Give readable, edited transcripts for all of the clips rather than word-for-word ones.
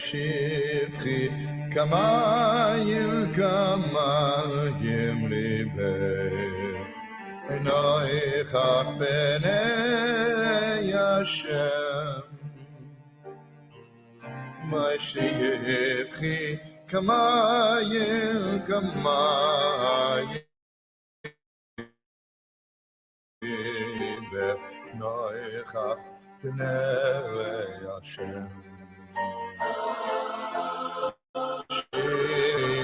Shivchi kamayim kamayim libe Enoichach b'nei Hashem Shivchi kamayim kamayim libe Enoichach B'nei Hashem.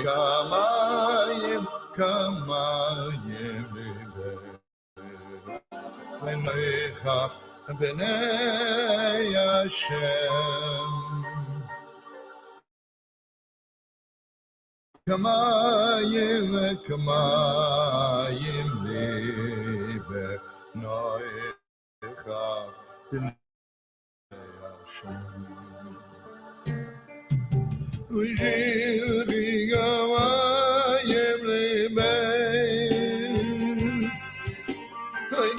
Kamayim, kamayim libeh. V'noichach b'nei Hashem. Kamayim, kamayim libeh. Noichach b'nei Hashem. Ujiri kamayim libeh.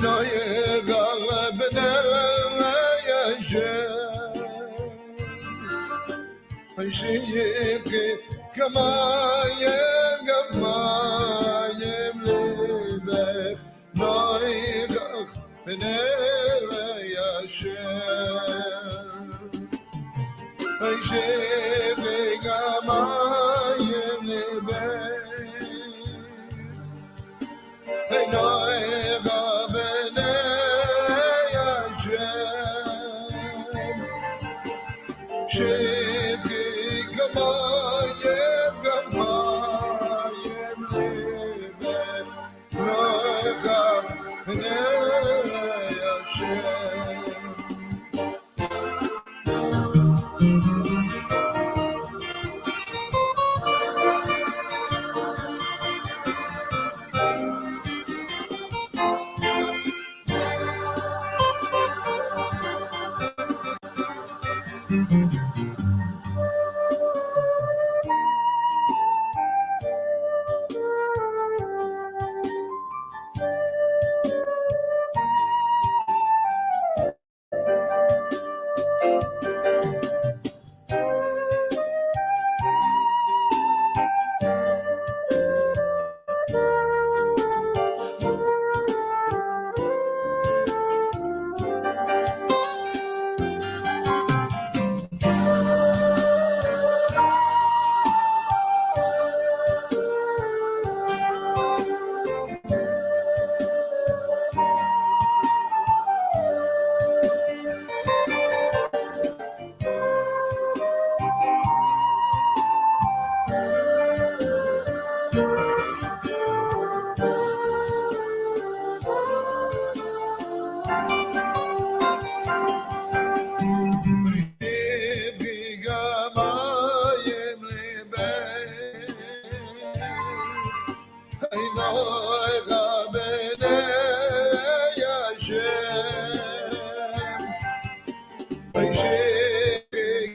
Noichach b'nei Hashem. Sheyeke kamayem kamayem lebeh noichach b'nei Hashem. Sheyeke kamayem lebeh noichach b'nei Hashem.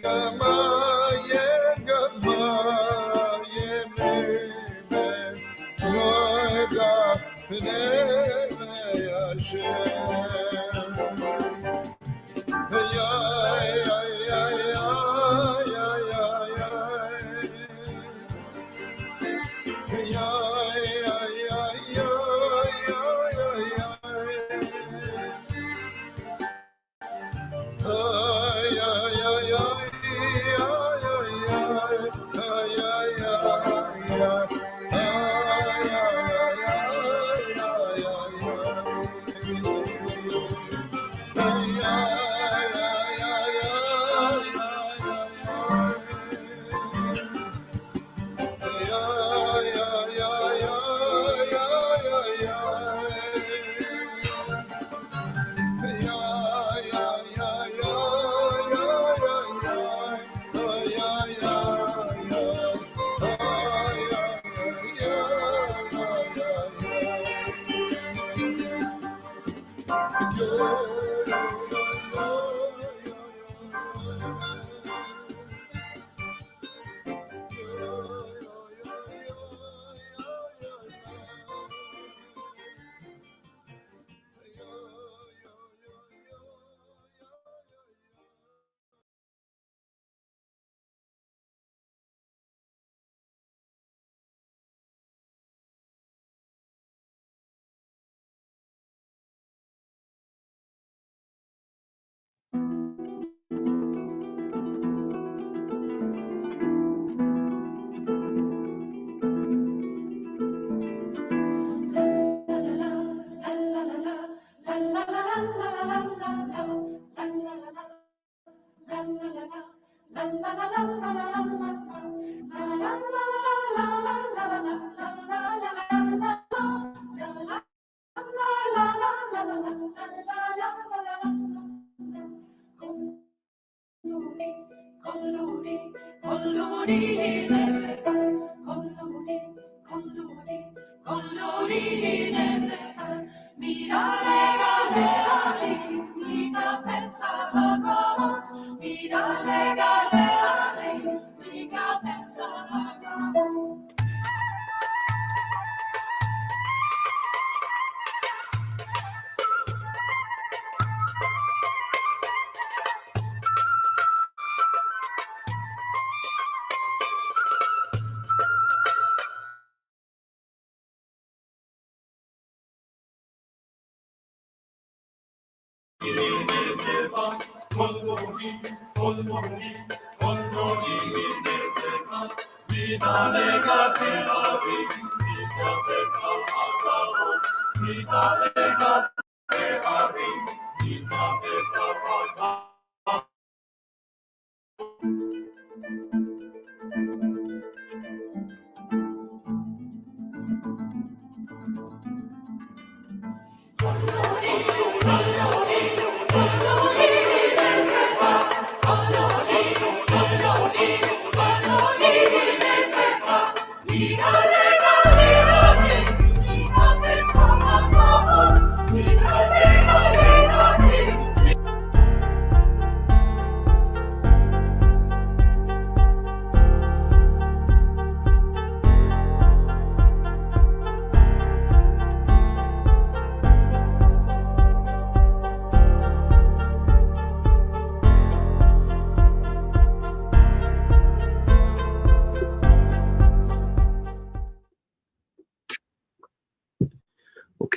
Kamayem, kamayem lebeh noichach b'nei Hashem.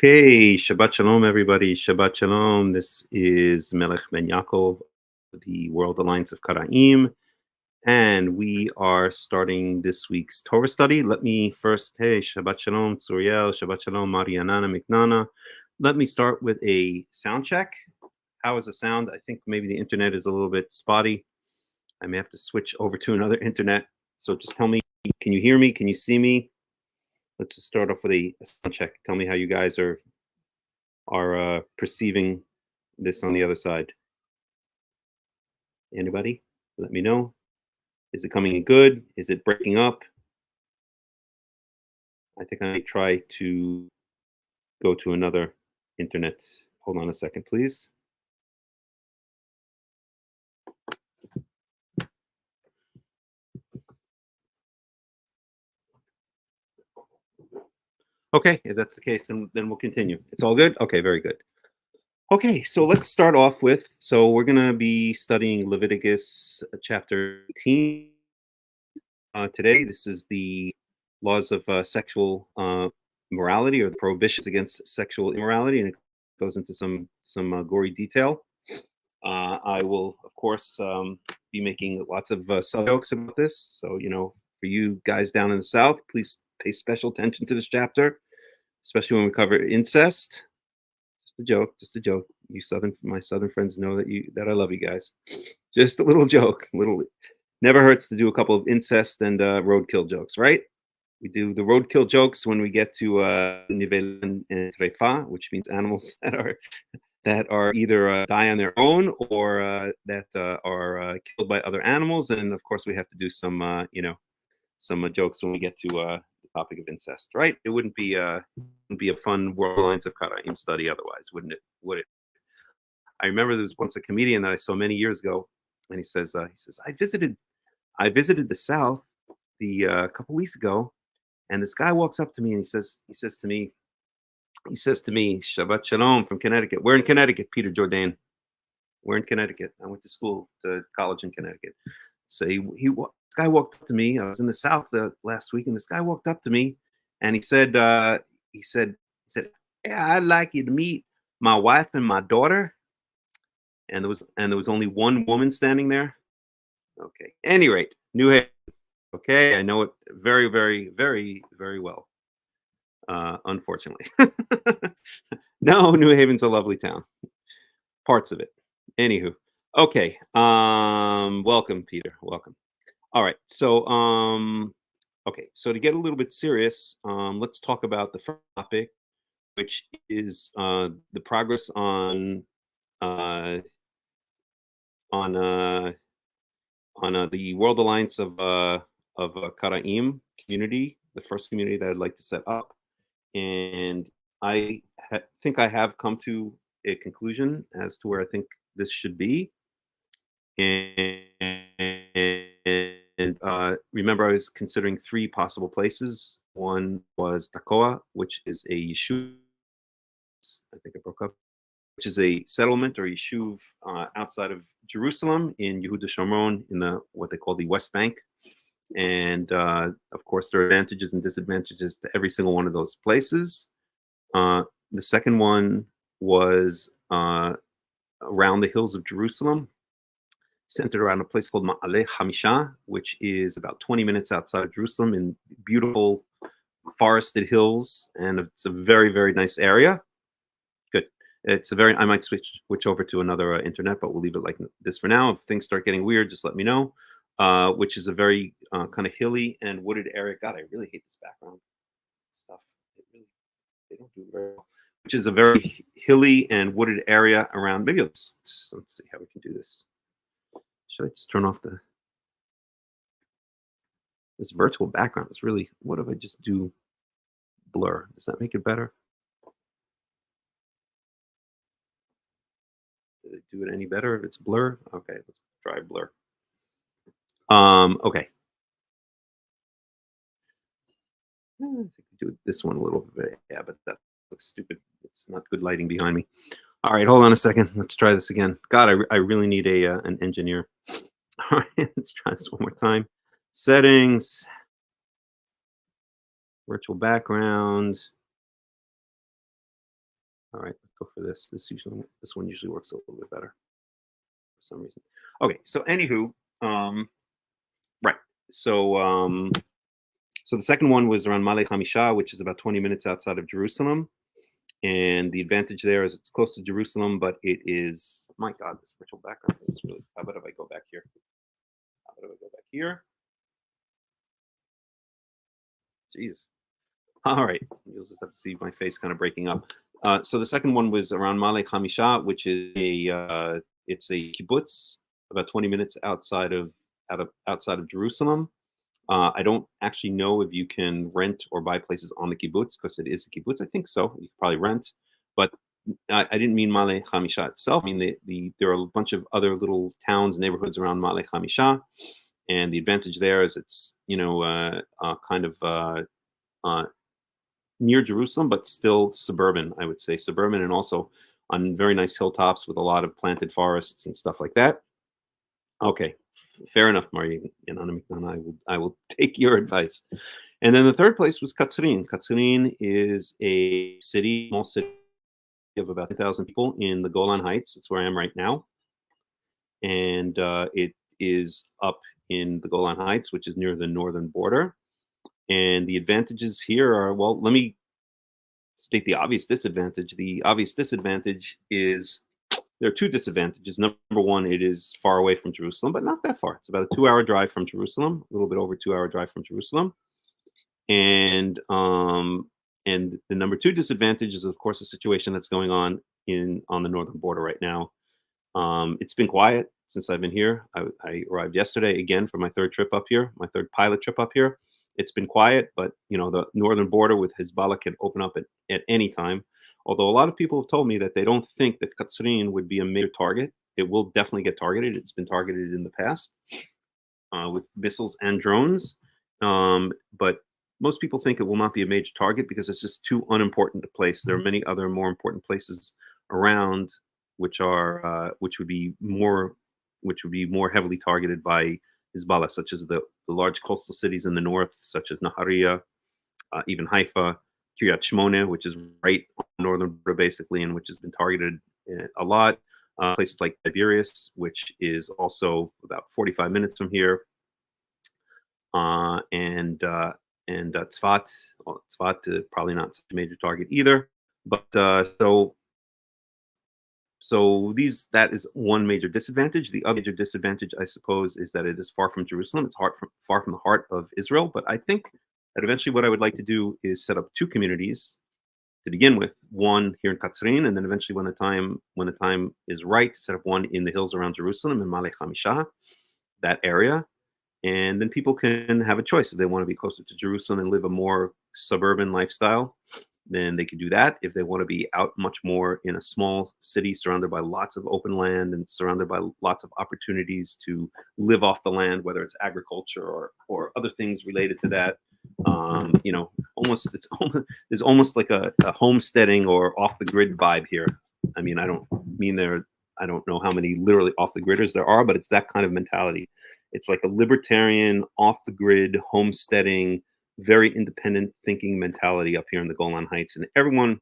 Okay, Shabbat Shalom, everybody. Shabbat Shalom. This is Melech Ben Yaakov, the World Alliance of Qara'im, and we are starting this week's Torah study. Let me first, hey, Shabbat Shalom, Tsuriel, Shabbat Shalom, Marianana, Miknana. Let me start with a sound check. How is the sound? I think maybe the internet is a little bit spotty. I may have to switch over to another internet. So just tell me, can you hear me? Can you see me? Let's just start off with a sound check. Tell me how you guys are perceiving this on the other side. Anybody? Let me know. Is it coming in good? Is it breaking up? I think I might try to go to another internet. Hold on a second, please. Okay, if that's the case, then we'll continue. It's all good? Okay, very good. Okay, so let's start off with, so we're going to be studying Leviticus chapter 18 today. This is the laws of sexual morality, or the prohibitions against sexual immorality, and it goes into some gory detail. I will, of course, be making lots of jokes about this. So, for you guys down in the South, please pay special attention to this chapter, especially when we cover incest. Just a joke. My Southern friends know that I love you guys. Just a little joke. Never hurts to do a couple of incest and roadkill jokes, right? We do the roadkill jokes when we get to nivel and trefa, which means animals that are either die on their own or that are killed by other animals. And of course, we have to do some jokes when we get to the topic of incest, right? It wouldn't be a fun World Alliance of Qara'im study otherwise, wouldn't it? Would it? I remember there was once a comedian that I saw many years ago, and he says, I visited the South a couple weeks ago, and this guy walks up to me and he says to me, Shabbat Shalom from Connecticut. We're in Connecticut, Peter Jordan. We're in Connecticut. I went to college in Connecticut. So this guy walked up to me. I was in the South last week, and this guy walked up to me, and he said, "Yeah, I'd like you to meet my wife and my daughter." And there was only one woman standing there. Okay. At any rate, New Haven. Okay, I know it very, very, very, very well. Unfortunately, no, New Haven's a lovely town. Parts of it. Anywho, Okay. Welcome, Peter. Welcome. All right. Okay. So to get a little bit serious, let's talk about the first topic, which is the progress uh, on uh, on the World Alliance of Qara'im community, the first community that I'd like to set up, and think I have come to a conclusion as to where I think this should be. And remember, I was considering three possible places. One was Takoa, which is a yeshuv. I think I broke up. Which is a settlement or yeshuv outside of Jerusalem in Yehuda Shomron in the what they call the West Bank. And of course, there are advantages and disadvantages to every single one of those places. The second one was around the hills of Jerusalem, centered around a place called Ma'aleh Hamisha, which is about 20 minutes outside of Jerusalem in beautiful forested hills. And it's a very, very nice area. Good. I might switch over to another internet, but we'll leave it like this for now. If things start getting weird, just let me know. Which is a very kind of hilly and wooded area. God, I really hate this background stuff. They don't do it very well. Which is a very hilly and wooded area around. Maybe let's see how we can do this. Should I just turn off this virtual background? It's really, what if I just do blur? Does that make it better? Did it do it any better if it's blur? Okay, let's try blur. Okay. I think we do this one a little bit. Yeah, but that looks stupid. It's not good lighting behind me. All right, hold on a second. Let's try this again. God, I really need an engineer. All right, let's try this one more time. Settings, virtual background. All right, let's go for this. This one usually works a little bit better for some reason. Okay, so anywho, right. So the second one was around Ma'aleh Hamisha, which is about 20 minutes outside of Jerusalem. And the advantage there is it's close to Jerusalem, but it is, my God, this virtual background is really, how about if I go back here? How about if I go back here? Jeez. All right. You'll just have to see my face kind of breaking up. So the second one was around Ma'aleh Hamisha, which is it's a kibbutz about 20 minutes outside of Jerusalem. I don't actually know if you can rent or buy places on the kibbutz because it is a kibbutz. I think so. You can probably rent, but I didn't mean Ma'aleh Hamisha itself. I mean there are a bunch of other little towns and neighborhoods around Ma'aleh Hamisha, and the advantage there is it's kind of near Jerusalem, but still suburban. I would say suburban, and also on very nice hilltops with a lot of planted forests and stuff like that. Okay, fair enough, Maria. I will take your advice. And then the third place was Katzrin. Katzrin is a small city of about 10,000 people in the Golan Heights. That's where I am right now. And it is up in the Golan Heights, which is near the northern border. And the advantages here are, well, let me state the obvious disadvantage. The obvious disadvantage is there are two disadvantages. Number one, it is far away from Jerusalem, but not that far. It's about a 2-hour drive from Jerusalem, a little bit over 2-hour drive from Jerusalem. And the number two disadvantage is, of course, the situation that's going on the northern border right now. It's been quiet since I've been here. I arrived yesterday again for my third trip up here, my third pilot trip up here. It's been quiet, but the northern border with Hezbollah can open up at any time. Although a lot of people have told me that they don't think that Katzrin would be a major target. It will definitely get targeted. It's been targeted in the past with missiles and drones. But most people think it will not be a major target because it's just too unimportant a place. There are many other more important places around which would be more heavily targeted by Hezbollah, such as the large coastal cities in the north, such as Nahariya, even Haifa, Kiryat Shmona, which is right on the northern border basically, and which has been targeted a lot. Places like Tiberias, which is also about 45 minutes from here, and Tzfat. Well, Tzfat probably not such a major target either. But so so that is one major disadvantage. The other major disadvantage, I suppose, is that it is far from Jerusalem. It's far from the heart of Israel. But I think that eventually what I would like to do is set up two communities to begin with, one here in Katzrin, and then eventually when the time is right, to set up one in the hills around Jerusalem in Malech HaMishah, that area. And then people can have a choice if they want to be closer to Jerusalem and live a more suburban lifestyle, then they can do that. If they want to be out much more in a small city surrounded by lots of open land and surrounded by lots of opportunities to live off the land, whether it's agriculture or other things related to that, there's almost like a homesteading or off the grid vibe here. I mean, I don't know how many literally off the gridders there are, but it's that kind of mentality. It's like a libertarian, off the grid, homesteading, very independent thinking mentality up here in the Golan Heights. And everyone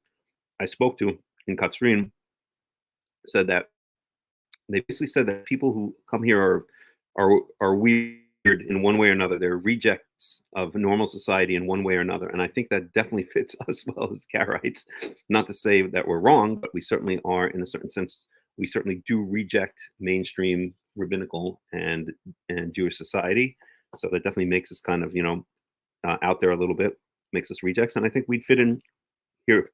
I spoke to in Katzrin said that they basically said that people who come here are weird in one way or another. They're rejects of normal society in one way or another. And I think that definitely fits us well as Karaites. Not to say that we're wrong, but we certainly are, in a certain sense, we certainly do reject mainstream rabbinical and Jewish society. So that definitely makes us kind of, out there a little bit, makes us rejects. And I think we'd fit in here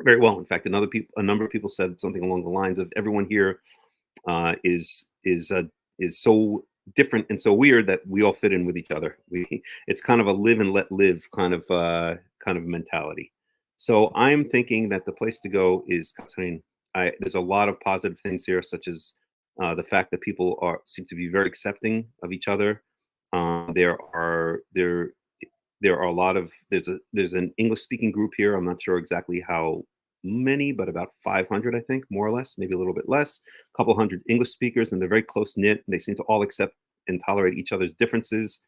very well. In fact, a number of people said something along the lines of everyone here is so different and so weird that we all fit in with each other. It's kind of a live and let live kind of mentality. So I'm thinking that the place to go is Katzrin. There's a lot of positive things here, such as the fact that people seem to be very accepting of each other. There are a lot of there's an English speaking group here. I'm not sure exactly how many, but about 500, I think, more or less, maybe a little bit less. A couple hundred English speakers, and they're very close knit. They seem to all accept and tolerate each other's differences,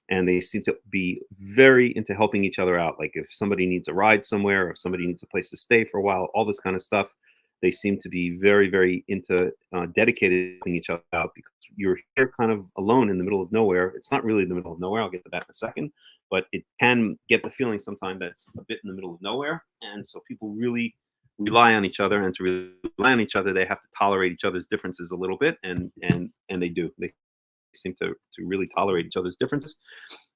and they seem to be very into helping each other out. Like if somebody needs a ride somewhere, or if somebody needs a place to stay for a while, all this kind of stuff. They seem to be very, very into dedicated to helping each other out, because you're here kind of alone in the middle of nowhere. It's not really the middle of nowhere. I'll get to that in a second, but it can get the feeling sometimes that it's a bit in the middle of nowhere. And so people really rely on each other, and to really rely on each other, they have to tolerate each other's differences a little bit, and they do. They seem to really tolerate each other's differences.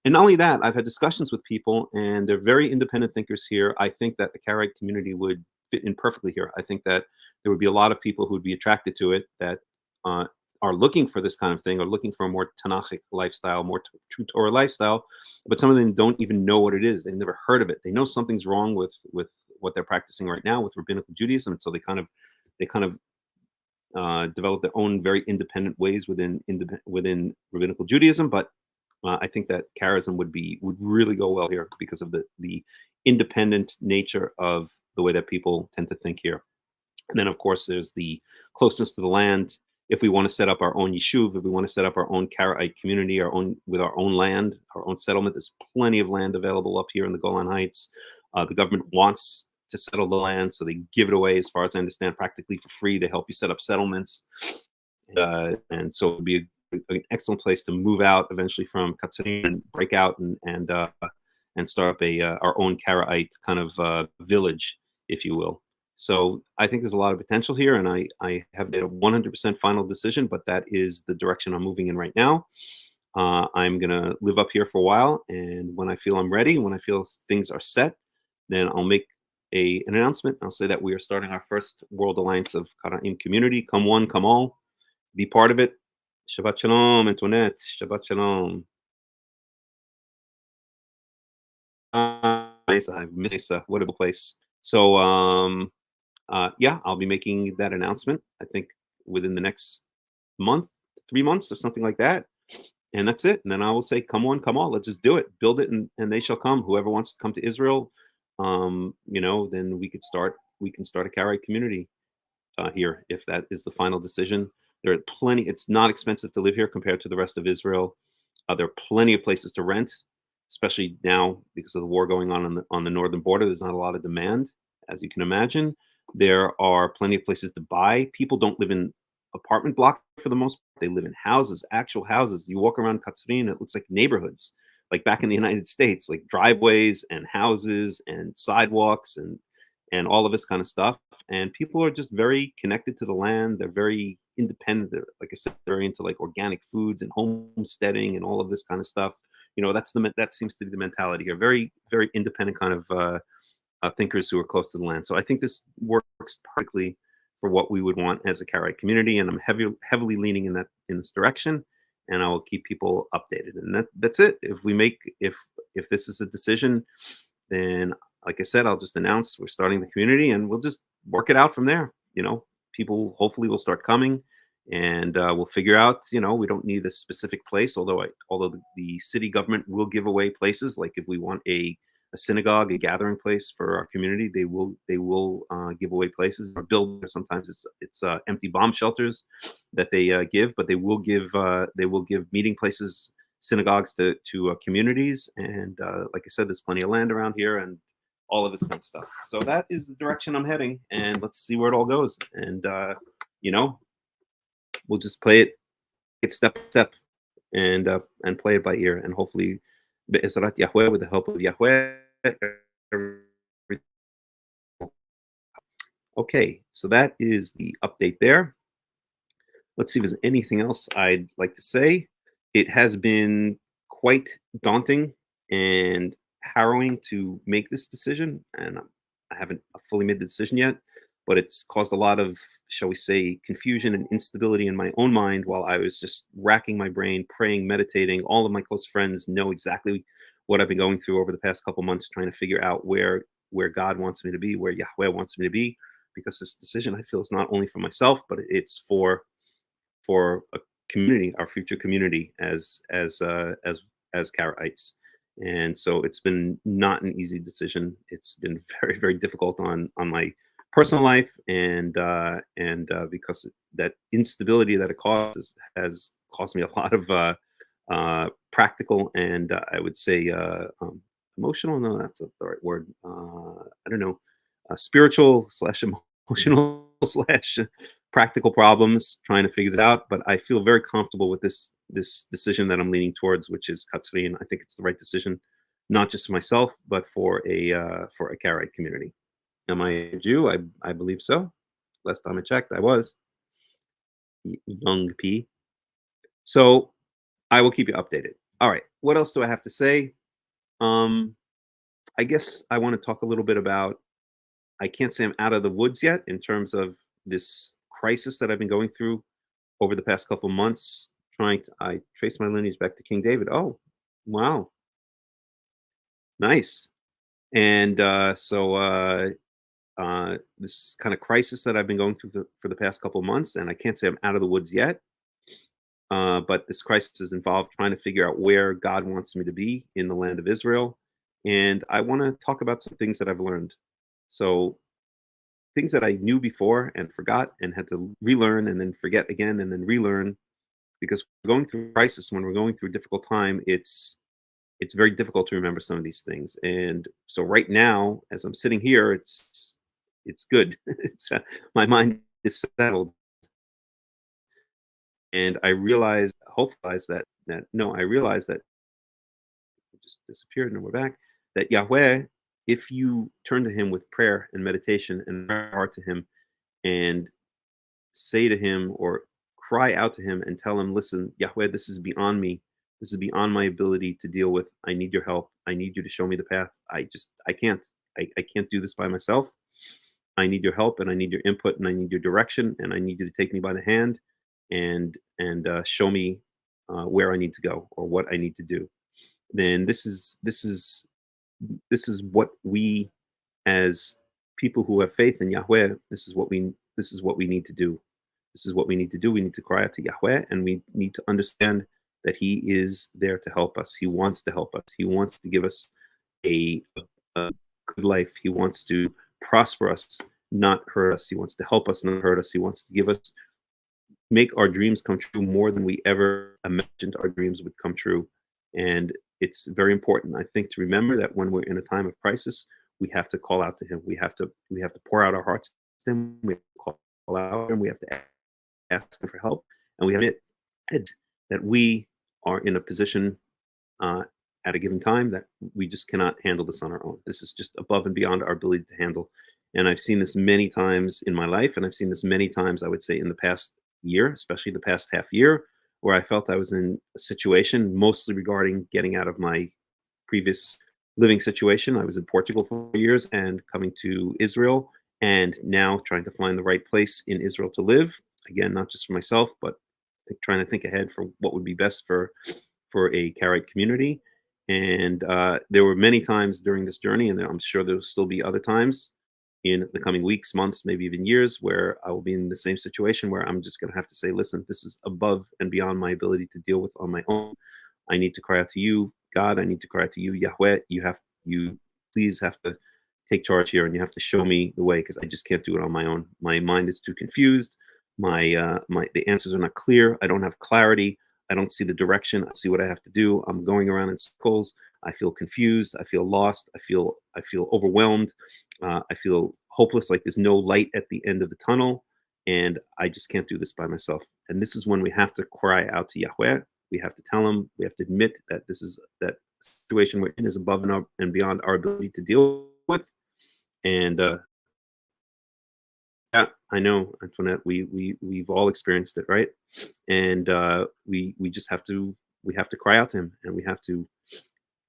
And not only that, I've had discussions with people, and they're very independent thinkers here. I think that the Karaite community would fit in perfectly here. I think that there would be a lot of people who would be attracted to it, that are looking for this kind of thing, or looking for a more Tanach lifestyle, more true Torah lifestyle. But some of them don't even know what it is. They've never heard of it. They know something's wrong with what they're practicing right now with rabbinical Judaism, and so they kind of develop their own very independent ways within rabbinical Judaism. But I think that Karaism would really go well here because of the independent nature of the way that people tend to think here. And then, of course, there's the closeness to the land. If we want to set up our own yeshuv, if we want to set up our own Karaite community, with our own land, our own settlement, there's plenty of land available up here in the Golan Heights. The government wants to settle the land, so they give it away, as far as I understand, practically for free. They help you set up settlements, and so it would be an excellent place to move out eventually from Katzrin and break out and start up our own Karaite kind of village, if you will. So I think there's a lot of potential here, and I have made a 100% final decision, but that is the direction I'm moving in right now. I'm going to live up here for a while, and when I feel I'm ready, when I feel things are set, then I'll make an announcement. I'll say that we are starting our first World Alliance of Qara'im community. Come one, come all. Be part of it. Shabbat Shalom, Antoinette. Shabbat Shalom. I've missed a wonderful place. So, yeah, I'll be making that announcement, I think, within the next month, 3 months or something like that. And that's it. And then I will say, come on, come on, let's just do it. Build it, and they shall come. Whoever wants to come to Israel, then we can start a Karaite community here, if that is the final decision. There are plenty. It's not expensive to live here compared to the rest of Israel. There are plenty of places to rent, especially now because of the war going on the northern border. There's not a lot of demand, as you can imagine. There are plenty of places to buy. People don't live in apartment blocks for the most part. They live in houses, actual houses. You walk around Katzrin, it looks like neighborhoods, like back in the United States, like driveways and houses and sidewalks and all of this kind of stuff. And people are just very connected to the land. They're very independent. They're, like I said, very into like organic foods and homesteading and all of this kind of stuff. That seems to be the mentality here. Very, very independent kind of thinkers who are close to the land. So I think this works perfectly for what we would want as a Karaite community, and I'm heavily leaning in this direction. And I will keep people updated. And that's it. If this is a decision, then like I said, I'll just announce we're starting the community, and we'll just work it out from there. People hopefully will start coming, and we'll figure out. We don't need a specific place, although the city government will give away places. Like if we want a synagogue, a gathering place for our community, they will give away places or build. Sometimes it's empty bomb shelters that they give, but they will give meeting places, synagogues to communities. And like I said, there's plenty of land around here and all of this kind of stuff. So that is the direction I'm heading, and let's see where it all goes. And we'll just play it step by step, and play it by ear, and hopefully Be'ezrat Yahweh, with the help of Yahweh. Okay, so that is the update there. Let's see if there's anything else I'd like to say. It has been quite daunting and harrowing to make this decision, and I haven't fully made the decision yet, but it's caused a lot of, shall we say, confusion and instability in my own mind while I was just racking my brain, praying, meditating. All of my close friends know exactly what I've been going through over the past couple months, trying to figure out where God wants me to be, where Yahweh wants me to be, because this decision, I feel, is not only for myself, but it's for a community, our future community as Karaites. And so it's been not an easy decision. It's been very, very difficult on my personal life, and because that instability that it causes has cost me a lot of practical and I would say emotional. No, that's not the right word. I don't know. Spiritual / emotional / practical problems trying to figure that out. But I feel very comfortable with this decision that I'm leaning towards, which is Katzri, and I think it's the right decision, not just for myself, but for a Karaite community. Am I a Jew? I believe so. Last time I checked, I was young P. So I will keep you updated. All right. What else do I have to say? I guess I want to talk a little bit about. I can't say I'm out of the woods yet in terms of this crisis that I've been going through over the past couple of months. I trace my lineage back to King David. Oh, wow, nice. And this kind of crisis that I've been going through for the past couple of months, and I can't say I'm out of the woods yet. But this crisis is involved trying to figure out where God wants me to be in the land of Israel. And I want to talk about some things that I've learned. So things that I knew before and forgot and had to relearn and then forget again and then relearn, because we're going through crisis, when we're going through a difficult time, it's very difficult to remember some of these things. And so right now, as I'm sitting here, it's good. My mind is settled. And I realized that it just disappeared and we're back, that Yahweh, if you turn to him with prayer and meditation and heart to him and say to him or cry out to him and tell him, listen, Yahweh, this is beyond me. This is beyond my ability to deal with. I need your help. I need you to show me the path. I can't do this by myself. I need your help, and I need your input, and I need your direction, and I need you to take me by the hand and show me where I need to go or what I need to do. Then this is what we, as people who have faith in Yahweh, this is what we need to do. This is what we need to do. We need to cry out to Yahweh, and we need to understand that He is there to help us. He wants to help us. He wants to give us a good life. He wants to prosper us, not hurt us. He wants to help us, not hurt us. He wants to make our dreams come true more than we ever imagined our dreams would come true. And it's very important, I think, to remember that when we're in a time of crisis, we have to call out to Him. We have to pour out our hearts to Him. We have to call out to Him. We have to ask Him for help, and we have to admit that we are in a position at a given time that we just cannot handle this on our own. This is just above and beyond our ability to handle. And I've seen this many times in my life, and I've seen this many times, I would say, in the past year, especially the past half year, where I felt I was in a situation mostly regarding getting out of my previous living situation. I was in Portugal for 4 years and coming to Israel, and now trying to find the right place in Israel to live. Again, not just for myself, but trying to think ahead for what would be best for a Karaite community. And there were many times during this journey, and I'm sure there will still be other times in the coming weeks, months, maybe even years, where I will be in the same situation where I'm just going to have to say, listen, this is above and beyond my ability to deal with on my own. I need to cry out to you, God. I need to cry out to you, Yahweh. You please have to take charge here, and you have to show me the way, because I just can't do it on my own. My mind is too confused. The answers are not clear. I don't have clarity. I don't see the direction. I see what I have to do. I'm going around in circles. I feel confused. I feel lost. I feel overwhelmed. I feel hopeless, like there's no light at the end of the tunnel, and I just can't do this by myself. And this is when we have to cry out to Yahweh. We have to tell him. We have to admit that that situation we're in is above and beyond our ability to deal with. And yeah, I know, Antoinette. We've all experienced it, right? And we just have to cry out to him, and we have to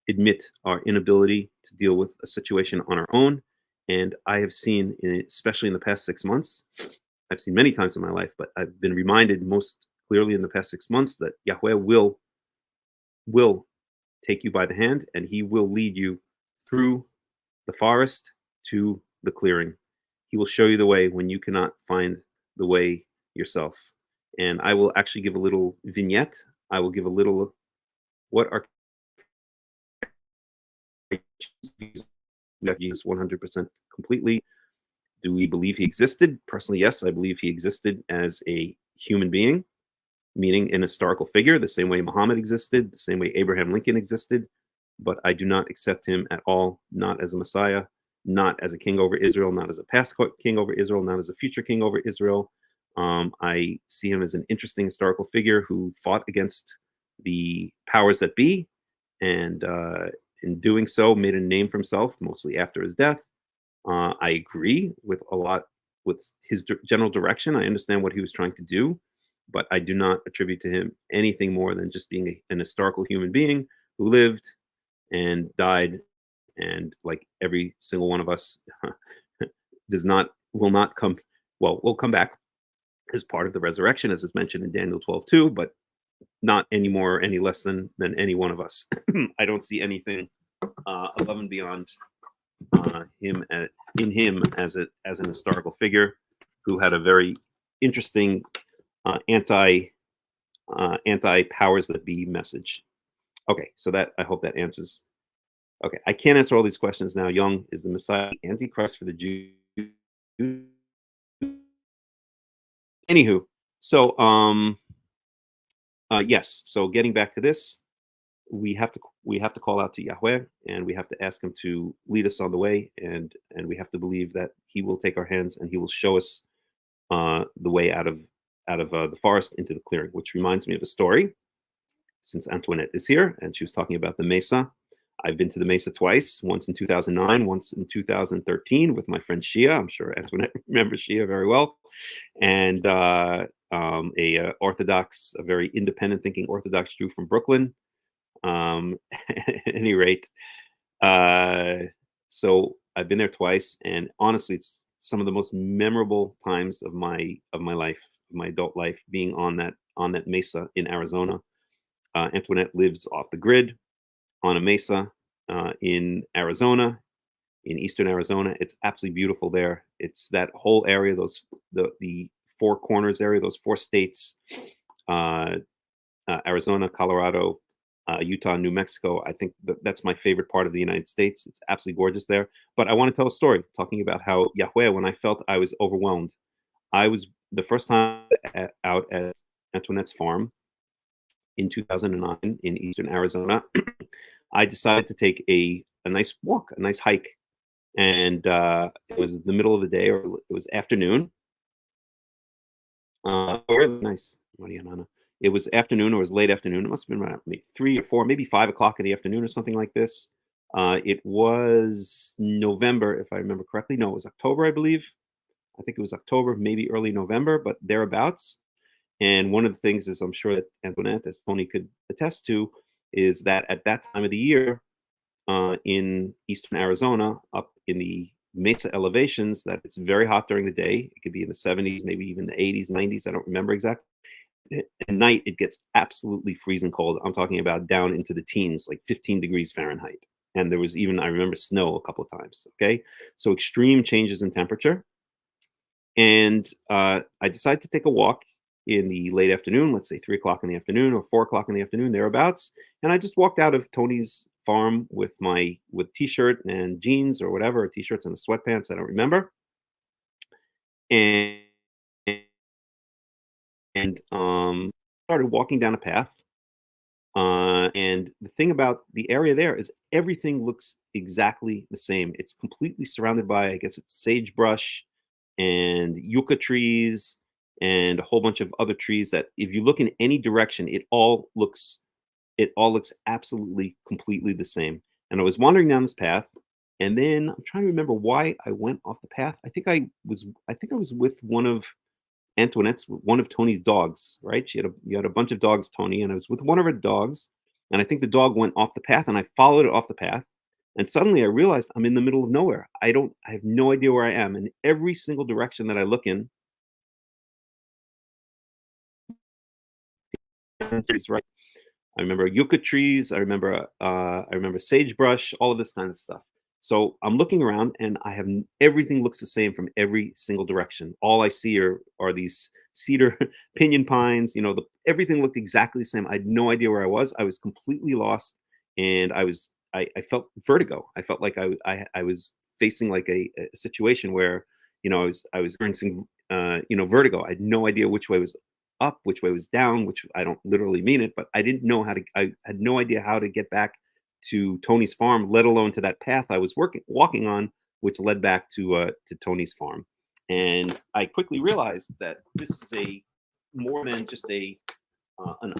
admit our inability to deal with a situation on our own. And I have seen, especially in the past 6 months, I've seen many times in my life, but I've been reminded most clearly in the past 6 months that Yahweh will take you by the hand, and he will lead you through the forest to the clearing. He will show you the way when you cannot find the way yourself. And I will actually give a little vignette. I will give a little what are Jesus 100% completely. Do we believe he existed? Personally, yes, I believe he existed as a human being, meaning an historical figure, the same way Muhammad existed, the same way Abraham Lincoln existed. But I do not accept him at all, not as a Messiah, not as a king over Israel, not as a past king over Israel, not as a future king over Israel. I see him as an interesting historical figure who fought against the powers that be, and in doing so, made a name for himself, mostly after his death. I agree with a lot with his general direction. I understand what he was trying to do, but I do not attribute to him anything more than just being an historical human being who lived and died, and like every single one of us will come back as part of the resurrection, as is mentioned in Daniel 12:2, but not any more or any less than any one of us. I don't see anything above and beyond in him as an historical figure who had a very interesting anti powers that be message. Okay, so that, I hope that answers. Okay, I can't answer all these questions now. Young, is the Messiah the Antichrist for the Jews? Anywho, so yes. So getting back to this, we have to call out to Yahweh, and we have to ask him to lead us on the way, and we have to believe that he will take our hands and he will show us the way out of the forest into the clearing. Which reminds me of a story, since Antoinette is here and she was talking about the Mesa. I've been to the Mesa twice, once in 2009, once in 2013 with my friend Shia. I'm sure Antoinette remembers Shia very well. And a very independent thinking Orthodox Jew from Brooklyn. At any rate, so I've been there twice, and honestly, it's some of the most memorable times of my life, my adult life, being on that mesa in Arizona. Antoinette lives off the grid on a mesa in Arizona, in eastern Arizona. It's absolutely beautiful there. It's that whole area, the four corners area, those four states, Arizona, Colorado, Utah, New Mexico. I think that's my favorite part of the United States. It's absolutely gorgeous there. But I want to tell a story talking about how Yahweh, when I felt I was overwhelmed, I was the first time out at Antoinette's farm in 2009 in eastern Arizona. I decided to take a nice walk, a nice hike. And it was the middle of the day, or it was afternoon. Really nice. It was afternoon, or it was late afternoon. It must have been around maybe 3 or 4, maybe 5 o'clock in the afternoon or something like this. It was November, if I remember correctly. No, it was October, I believe. I think it was October, maybe early November, but thereabouts. And one of the things is, I'm sure that Antoinette, as Tony could attest to, is that at that time of the year, in eastern Arizona, up in the mesa elevations, that it's very hot during the day. It could be in the 70s, maybe even the 80s, 90s. I don't remember exactly. At night, it gets absolutely freezing cold. I'm talking about down into the teens, like 15 degrees Fahrenheit. And there was even, I remember, snow a couple of times. Okay. So extreme changes in temperature. And I decided to take a walk in the late afternoon, let's say 3 o'clock in the afternoon or 4 o'clock in the afternoon, thereabouts. And I just walked out of Tony's farm with t-shirt and jeans or whatever, t-shirts and the sweatpants, I don't remember. And started walking down a path. And the thing about the area there is everything looks exactly the same. It's completely surrounded by, I guess it's sagebrush and yucca trees and a whole bunch of other trees that if you look in any direction, it all looks absolutely completely the same. And I was wandering down this path, and then I'm trying to remember why I went off the path. I think I was with one of Tony's dogs, right? You had a bunch of dogs, Tony, and I was with one of her dogs, and I think the dog went off the path, and I followed it off the path, and suddenly I realized I'm in the middle of nowhere. I have no idea where I am, and every single direction that I look in, it's right. I remember yucca trees. I remember sagebrush, all of this kind of stuff. So I'm looking around, and everything looks the same from every single direction. All I see are these cedar pinyon pines. Everything looked exactly the same. I had no idea where I was. I was completely lost, and I felt vertigo. I felt like I was facing like a situation where I was experiencing vertigo. I had no idea which way was up, which way was down, which I don't literally mean it, but I didn't know I had no idea how to get back to Tony's farm, let alone to that path I was walking on, which led back to Tony's farm. And I quickly realized that this is more than just an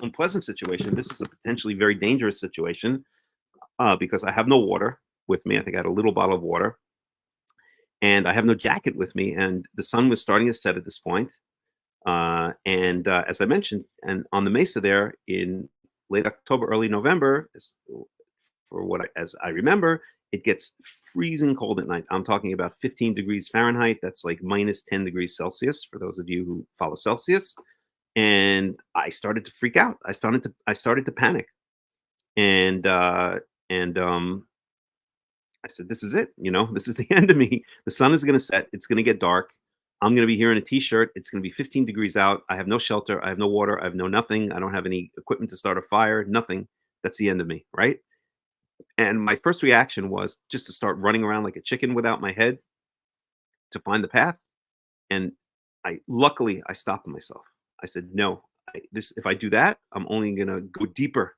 unpleasant situation. This is a potentially very dangerous situation because I have no water with me. I think I had a little bottle of water, and I have no jacket with me, and the sun was starting to set at this point. And as I mentioned, and on the mesa there in late October, early November, as I remember, it gets freezing cold at night. I'm talking about 15 degrees Fahrenheit. That's like minus 10 degrees Celsius for those of you who follow Celsius. And I started to freak out. I started to panic, and I said, "This is it. This is the end of me. The sun is going to set. It's going to get dark. I'm going to be here in a t-shirt. It's going to be 15 degrees out. I have no shelter. I have no water. I have no nothing. I don't have any equipment to start a fire. Nothing. That's the end of me, right?" And my first reaction was just to start running around like a chicken without my head to find the path. And luckily I stopped myself. I said, "No, if I do that, I'm only going to go deeper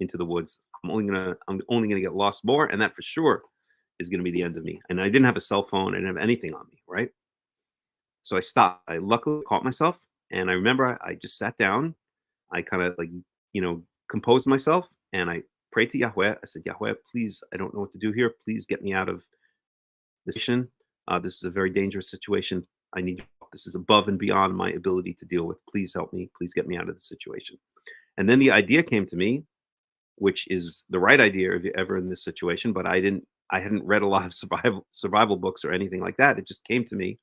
into the woods. I'm only going to get lost more. And that for sure is going to be the end of me." And I didn't have a cell phone. I didn't have anything on me, right? So I stopped. I luckily caught myself, and I remember I just sat down. I kind of composed myself, and I prayed to Yahweh. I said, "Yahweh, please, I don't know what to do here. Please get me out of this situation. This is a very dangerous situation. I need help. This is above and beyond my ability to deal with. Please help me. Please get me out of the situation." And then the idea came to me, which is the right idea if you're ever in this situation, but I hadn't read a lot of survival books or anything like that. It just came to me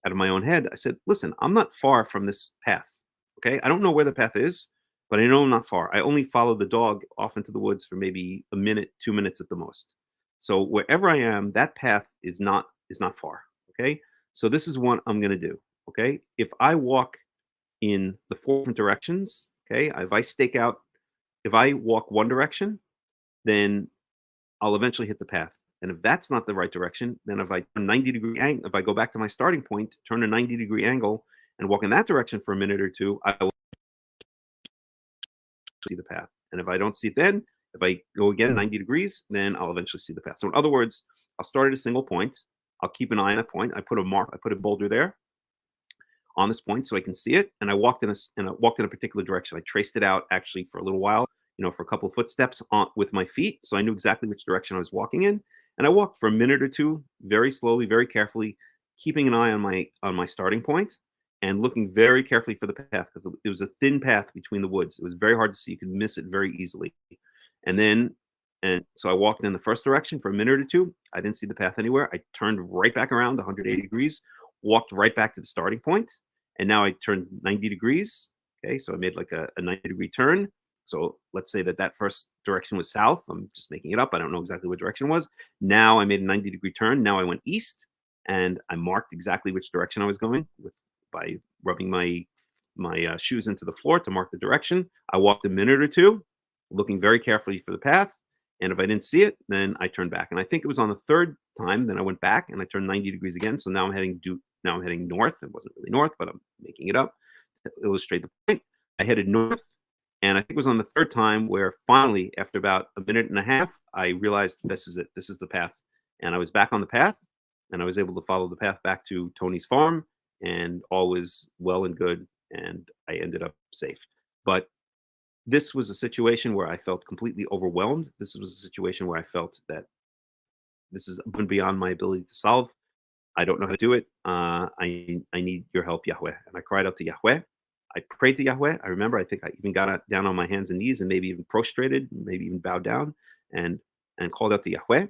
out of my own head. I said, "Listen, I'm not far from this path. Okay. I don't know where the path is, but I know I'm not far. I only follow the dog off into the woods for maybe a minute, 2 minutes at the most. So wherever I am, that path is not far. Okay. So this is what I'm going to do. Okay. If I walk in the 4 different directions, okay, if I walk one direction, then I'll eventually hit the path. And if that's not the right direction, then if I turn 90-degree angle, if I go back to my starting point, turn a 90-degree angle and walk in that direction for a minute or two, I will see the path. And if I don't see it then, if I go again 90 degrees, then I'll eventually see the path." So in other words, I'll start at a single point. I'll keep an eye on that point. I put a boulder there on this point so I can see it. And I walked in a particular direction. I traced it out actually for a little while for a couple of footsteps with my feet, so I knew exactly which direction I was walking in. And I walked for a minute or two, very slowly, very carefully, keeping an eye on my starting point and looking very carefully for the path because it was a thin path between the woods. It was very hard to see; you could miss it very easily. And then, and so I walked in the first direction for a minute or two. I didn't see the path anywhere. I turned right back around 180 degrees, walked right back to the starting point, and now I turned 90 degrees. Okay, so I made like a 90-degree turn. So let's say that first direction was south. I'm just making it up. I don't know exactly what direction it was. Now I made a 90-degree turn. Now I went east, and I marked exactly which direction I was going by rubbing my shoes into the floor to mark the direction. I walked a minute or two, looking very carefully for the path. And if I didn't see it, then I turned back. And I think it was on the third time, then I went back and I turned 90 degrees again. So now I'm heading north. It wasn't really north, but I'm making it up to illustrate the point. I headed north, and I think it was on the third time where finally, after about a minute and a half, I realized this is it. This is the path. And I was back on the path, and I was able to follow the path back to Tony's farm, and all was well and good, and I ended up safe. But this was a situation where I felt completely overwhelmed. This was a situation where I felt that this is beyond my ability to solve. I don't know how to do it. I need your help, Yahweh. And I cried out to Yahweh. I prayed to Yahweh. I remember, I think I even got down on my hands and knees and maybe even prostrated, maybe even bowed down and called out to Yahweh.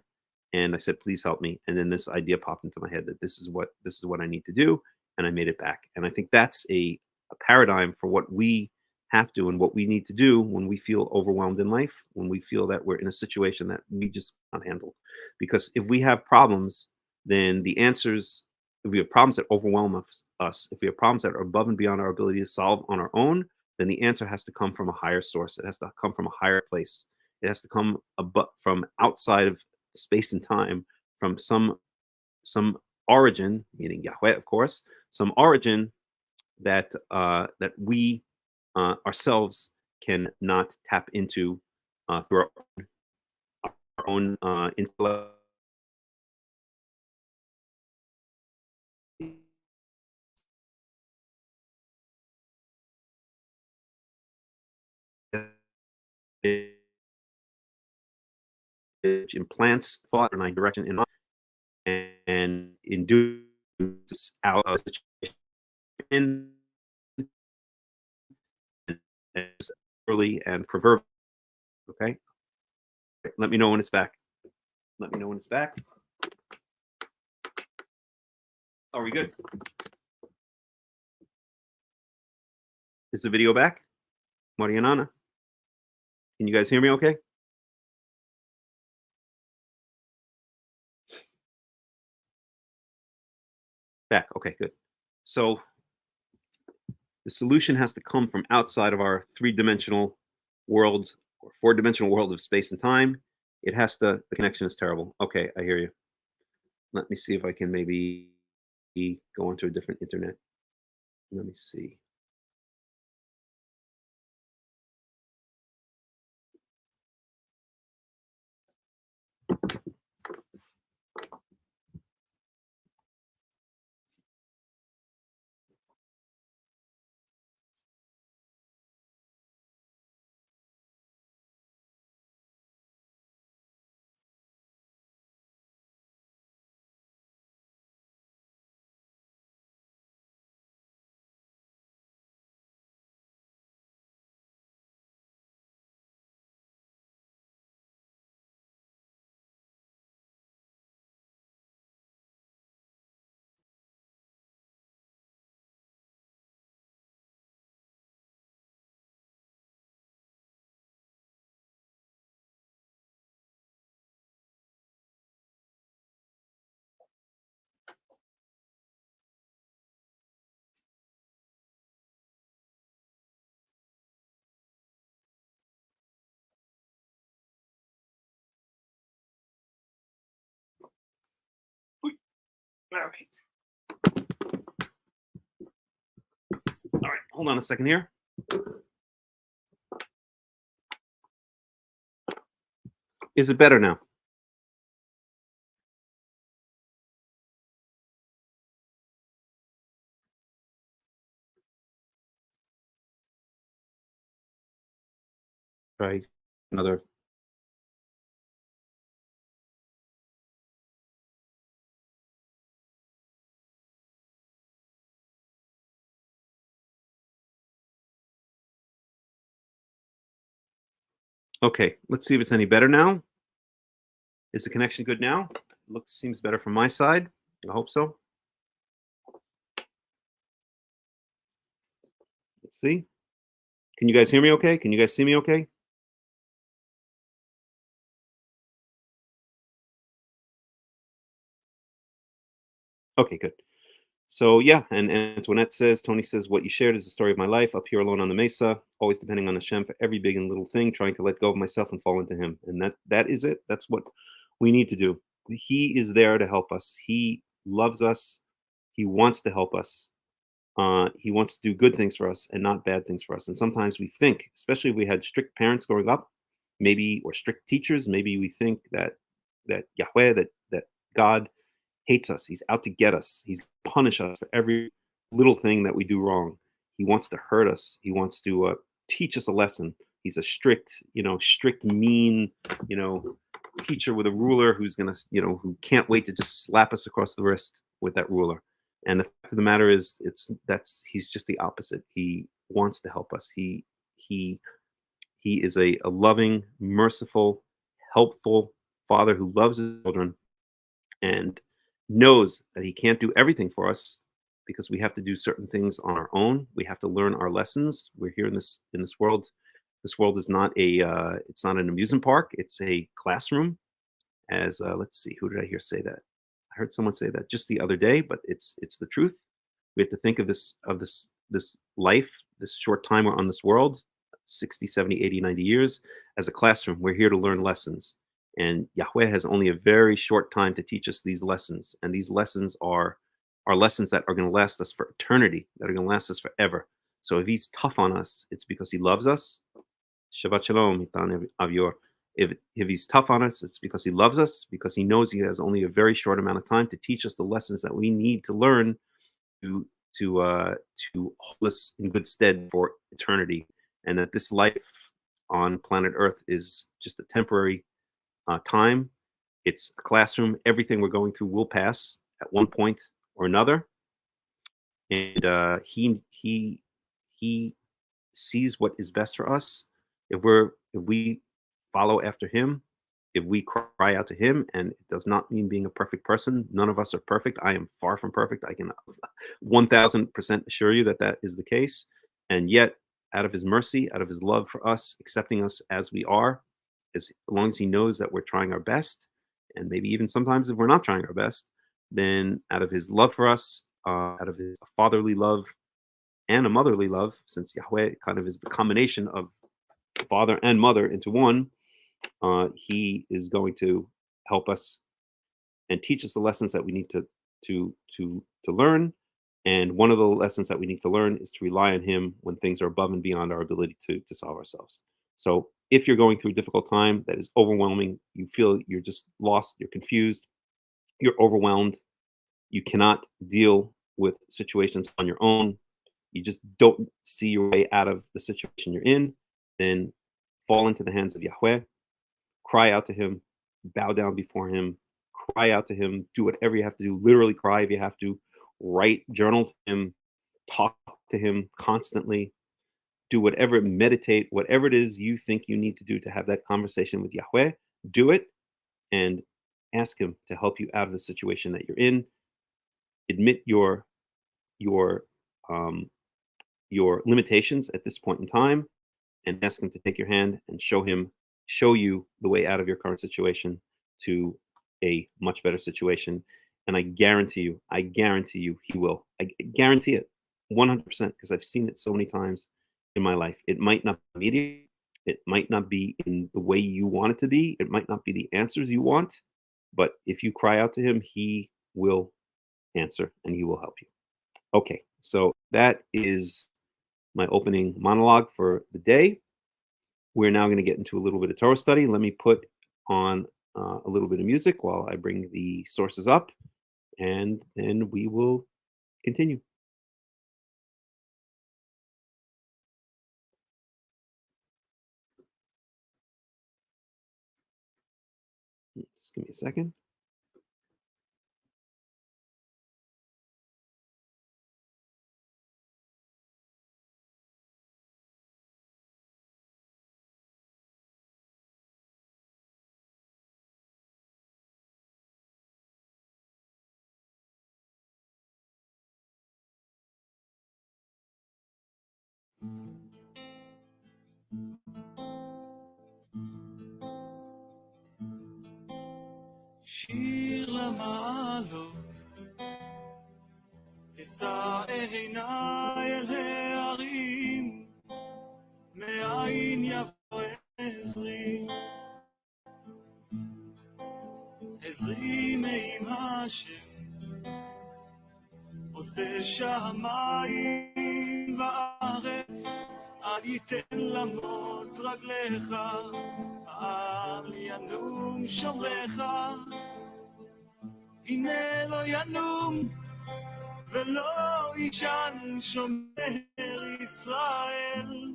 And I said, please help me. And then this idea popped into my head that this is what I need to do. And I made it back. And I think that's a paradigm for what we have to and what we need to do when we feel overwhelmed in life, when we feel that we're in a situation that we just can't handle. Because if we have problems, then the answers, if we have problems that overwhelm us, if we have problems that are above and beyond our ability to solve on our own, then the answer has to come from a higher source. It has to come from a higher place. It has to come from outside of space and time, from some origin, meaning Yahweh, of course, some origin that we ourselves cannot tap into through our own intellect. It implants thought in a direction in mind, and in doing this out of situation early and proverbial. Okay, let me know when it's back. Let me know when it's back. Are we good? Is the video back? Marianana, can you guys hear me okay? Back. Okay, good. So the solution has to come from outside of our three-dimensional world or four-dimensional world of space and time. It has to, the connection is terrible. Okay, I hear you. Let me see if I can maybe go onto a different internet. Let me see. All right. All right. Hold on a second here. Is it better now? try another. Okay, let's see if it's any better now. Is the connection good now? Seems better from my side. I hope so. Let's see. Can you guys hear me okay? Can you guys see me okay? Okay, good. So yeah, and Antoinette says, Tony says, what you shared is the story of my life, up here alone on the mesa, always depending on Hashem for every big and little thing, trying to let go of myself and fall into Him. And that is it. That's what we need to do. He is there to help us. He loves us. He wants to help us. He wants to do good things for us and not bad things for us. And sometimes we think, especially if we had strict parents growing up, maybe, or strict teachers, maybe we think that Yahweh, that God hates us. He's out to get us. He's punish us for every little thing that we do wrong. He wants to hurt us. He wants to teach us a lesson. He's a strict, mean, teacher with a ruler who's gonna, who can't wait to just slap us across the wrist with that ruler. And the fact of the matter is, he's just the opposite. He wants to help us. He is a loving, merciful, helpful father who loves his children and knows that he can't do everything for us because we have to do certain things on our own. We have to learn our lessons. We're here in this world. This world is not it's not an amusement park. It's a classroom. As let's see, who did I hear say that? I heard someone say that just the other day, but it's the truth. We have to think of this life, this short time we're on this world, 60, 70, 80, 90 years, as a classroom. We're here to learn lessons. And Yahweh has only a very short time to teach us these lessons. And these lessons are lessons that are going to last us for eternity, that are going to last us forever. So if he's tough on us, it's because he loves us. Shabbat shalom, Hitan Avior. If he's tough on us, it's because he loves us, because he knows he has only a very short amount of time to teach us the lessons that we need to learn to hold us in good stead for eternity. And that this life on planet Earth is just a temporary time. It's a classroom. Everything we're going through will pass at one point or another. And he sees what is best for us. If we follow after him, if we cry out to him, and it does not mean being a perfect person. None of us are perfect. I am far from perfect. I can 1000% assure you that is the case. And yet, out of his mercy, out of his love for us, accepting us as we are, as long as he knows that we're trying our best, and maybe even sometimes if we're not trying our best, then out of his love for us, out of his fatherly love and a motherly love, since Yahweh kind of is the combination of father and mother into one, he is going to help us and teach us the lessons that we need to learn. And one of the lessons that we need to learn is to rely on him when things are above and beyond our ability to solve ourselves. So if you're going through a difficult time that is overwhelming, you feel you're just lost, you're confused, you're overwhelmed, you cannot deal with situations on your own, you just don't see your way out of the situation you're in, then fall into the hands of Yahweh, cry out to him, bow down before him, cry out to him, do whatever you have to do, literally cry if you have to, write, journal to him, talk to him constantly, do whatever, meditate, whatever it is you think you need to do to have that conversation with Yahweh, do it and ask him to help you out of the situation that you're in. Admit your limitations at this point in time and ask him to take your hand and show you the way out of your current situation to a much better situation. And I guarantee you, he will. I guarantee it 100% because I've seen it so many times in my life. It might not be immediate. It might not be in the way you want it to be. It might not be the answers you want. But if you cry out to him, he will answer and he will help you. Okay, so that is my opening monologue for the day. We're now going to get into a little bit of Torah study. Let me put on a little bit of music while I bring the sources up, and then we will continue. Just give me a second. שיר למעלות, אשא עיניי אל ההרים, מאין יבוא עזרי, עזרי מעם השם, עושה שמיים וארץ, אל ייתן למות רגליך, אל ינום שומרך, הנה לא ינום ולא יישן שומר ישראל,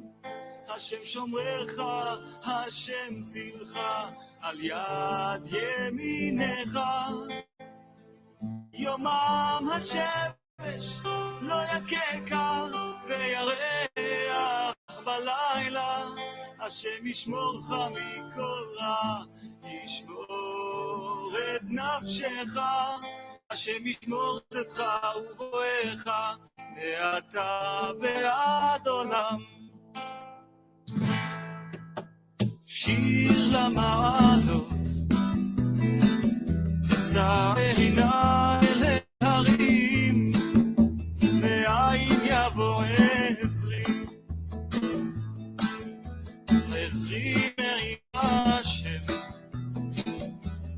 השם שומרך, השם צילך, על יד ימינך, יומם השמש לא יככה וירח בלילה, השם ישמורך מכל רע, ישמור את נפשך, השם ישמור צאתך ובואך, מעתה ועד עולם. שיר למעלות, אשא עיניי אל ההרים, מאין יבוא עזרי, עזרי מעם השם,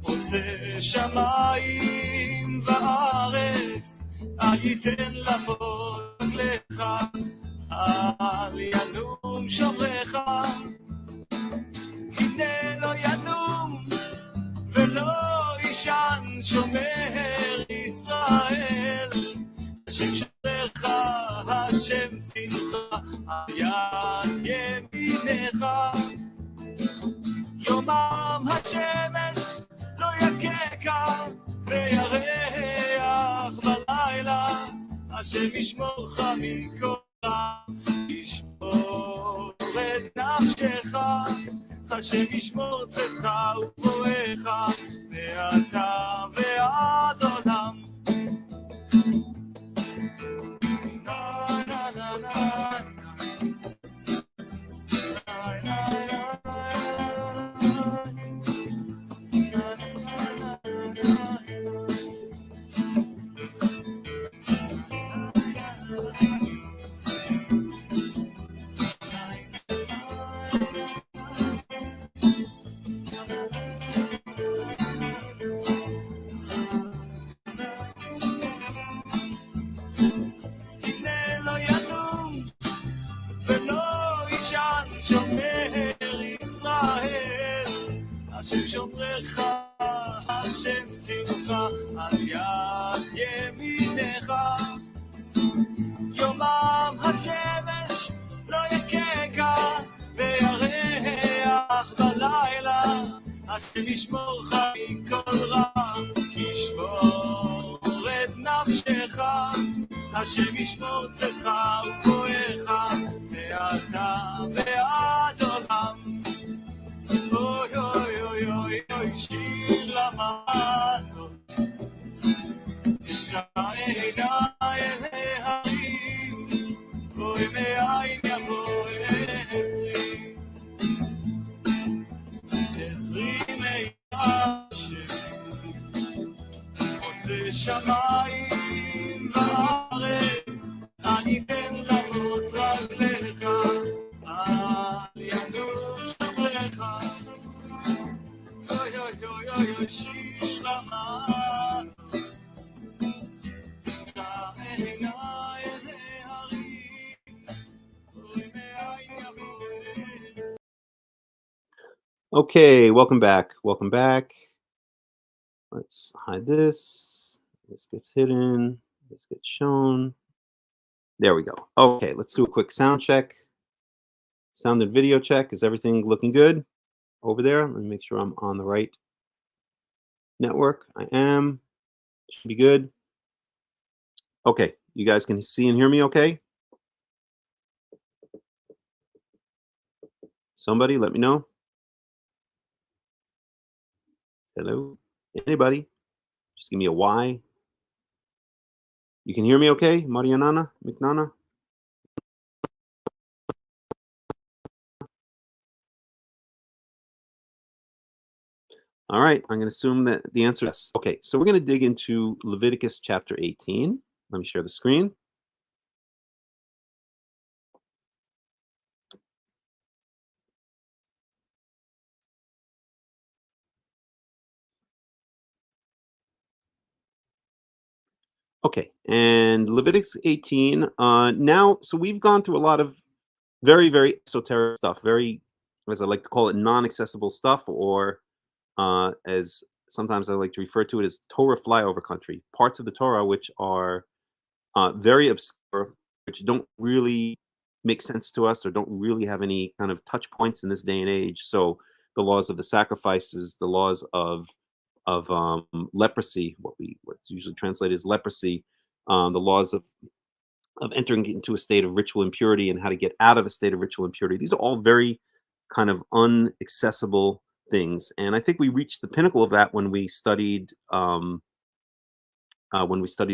עושה שמיים וארץ, אל ייתן למות רגליך, אל ינום שומרך, הנה לא ינום ולא יישן שומר ישראל, השם שומרך, השם צילך, על יד ימינך, יומם השמש לא יככה וירח בלילה, השם ישמורך מכל רע, ישמור את נפשך, השם ישמור צאתך ובואך, מעתה ועד עולם. השם שומרך, השם צילך, על יד ימינך, יומם השמש לא יככה וירח בלילה, השם ישמורך מכל רע, ישמור את נפשך, השם ישמור צאתך ובואך, מעתה ועד עולם. אוי אוי אוי אוי אוי, שיר למעלות, אשא עיניי אל ההרים, אוי מאין יבוא עזרי, עזרי מעם השם, עושה שמיים וארץ, אל ייתן למות רגליך, אל ינום שומרך, אוי אוי אוי אוי אוי, שיר למעלות, אשא עיניי אל ההרים, אוי מאין יבוא עזרי. Okay, welcome back. Welcome back. Let's hide this. This gets hidden. This gets shown. There we go. Okay, let's do a quick sound check. Sound and video check. Is everything looking good over there? Let me make sure I'm on the right network. I am. Should be good. Okay, you guys can see and hear me okay? Somebody let me know. Hello? Anybody? Just give me a Y. You can hear me okay? Marianana? McNana? All right, I'm going to assume that the answer is yes. Okay, so we're going to dig into Leviticus chapter 18. Let me share the screen. Okay, and Leviticus 18. Now, so we've gone through a lot of very, very esoteric stuff, very, as I like to call it, non-accessible stuff, or as sometimes I like to refer to it as Torah flyover country, parts of the Torah which are very obscure, which don't really make sense to us or don't really have any kind of touch points in this day and age. So the laws of the sacrifices, the laws of leprosy, what's usually translated as leprosy, the laws of entering into a state of ritual impurity and how to get out of a state of ritual impurity. These are all very kind of unaccessible things, and I think we reached the pinnacle of that when we studied the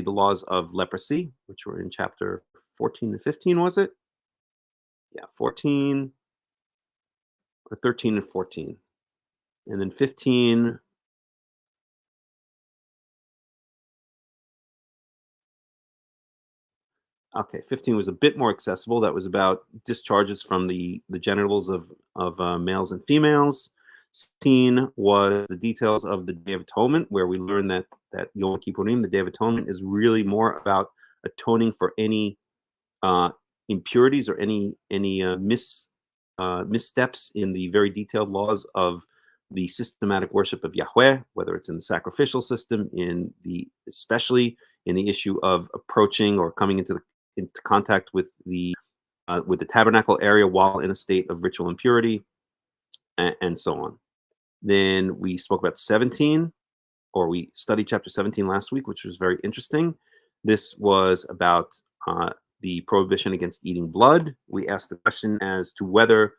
laws of leprosy, which were in chapter 14 and 15, was it? Yeah, 14 or 13 and 14. And then 15, okay, 15 was a bit more accessible. That was about discharges from the genitals of males and females. 16 was the details of the Day of Atonement, where we learned that Yom Kippurim, the Day of Atonement, is really more about atoning for any uh, impurities or any missteps in the very detailed laws of the systematic worship of Yahweh, whether it's in the sacrificial system, especially in the issue of approaching or coming into contact with the tabernacle area while in a state of ritual impurity, and so on. Then we spoke about 17, or we studied chapter 17 last week, which was very interesting. This was about the prohibition against eating blood. We asked the question as to whether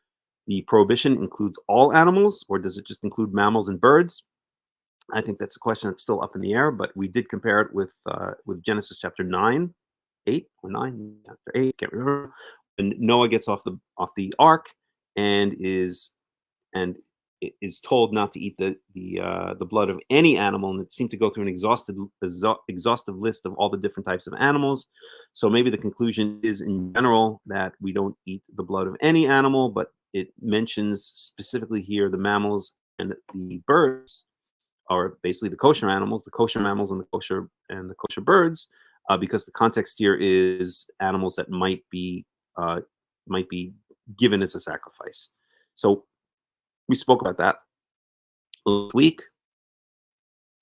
the prohibition includes all animals or does it just include mammals and birds. I think that's a question that's still up in the air, but we did compare it with Genesis chapter 9, 8 or 9, chapter 8, can't remember. And Noah gets off the ark and is told not to eat the blood of any animal, and it seemed to go through an exhaustive list of all the different types of animals. So maybe the conclusion is, in general, that we don't eat the blood of any animal, but it mentions specifically here the mammals and the birds, or basically the kosher animals, and the kosher birds, because the context here is animals that might be given as a sacrifice. So we spoke about that last week,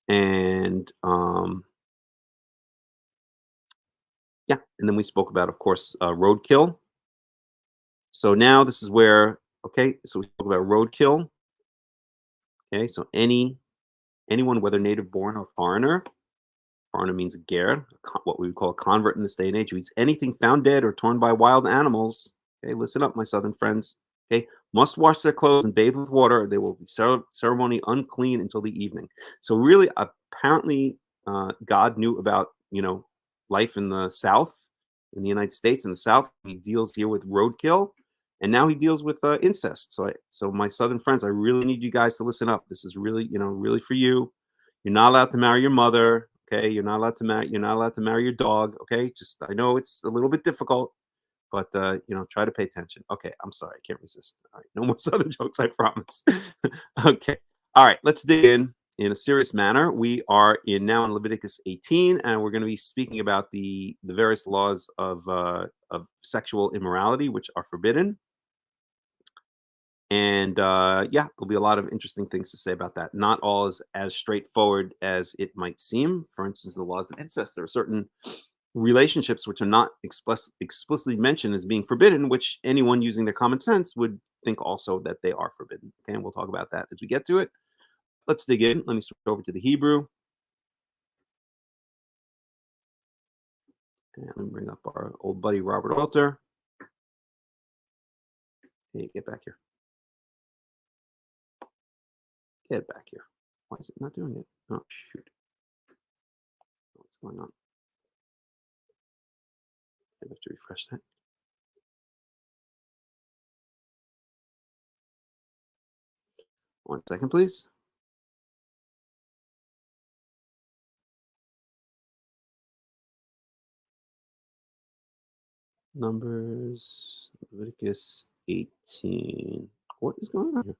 and yeah, and then we spoke about, of course, roadkill. So now this is where, okay, so we spoke about roadkill. Okay, so anyone, whether native born or foreigner. Foreigner means a ger, what we would call a convert in this day and age, who eats anything found dead or torn by wild animals. Okay, listen up, my southern friends. Okay, must wash their clothes and bathe with water. Or they will be ceremony unclean until the evening. So really, apparently, God knew about life in the South, in the United States, in the South. He deals here with roadkill, and now he deals with incest. So my southern friends, I really need you guys to listen up. This is really, really for you. You're not allowed to marry your mother. Okay, you're not allowed to marry. You're not allowed to marry your dog. Okay, just, I know it's a little bit difficult, but try to pay attention. Okay, I'm sorry, I can't resist. All right, no more southern jokes, I promise. Okay, all right, let's dig in a serious manner. We are now in Leviticus 18, and we're going to be speaking about the various laws of sexual immorality, which are forbidden. And yeah, there'll be a lot of interesting things to say about that. Not all is as straightforward as it might seem. For instance, the laws of incest. There are certain relationships which are not explicitly mentioned as being forbidden, which anyone using their common sense would think also that they are forbidden. Okay, and we'll talk about that as we get to it. let's dig in. Let me switch over to the Hebrew. And let me bring up our old buddy Robert Alter. Hey, get back here. Get back here. Why is it not doing it? Oh, shoot. What's going on? I have to refresh that. One second, please. Numbers, Leviticus 18. What is going on here?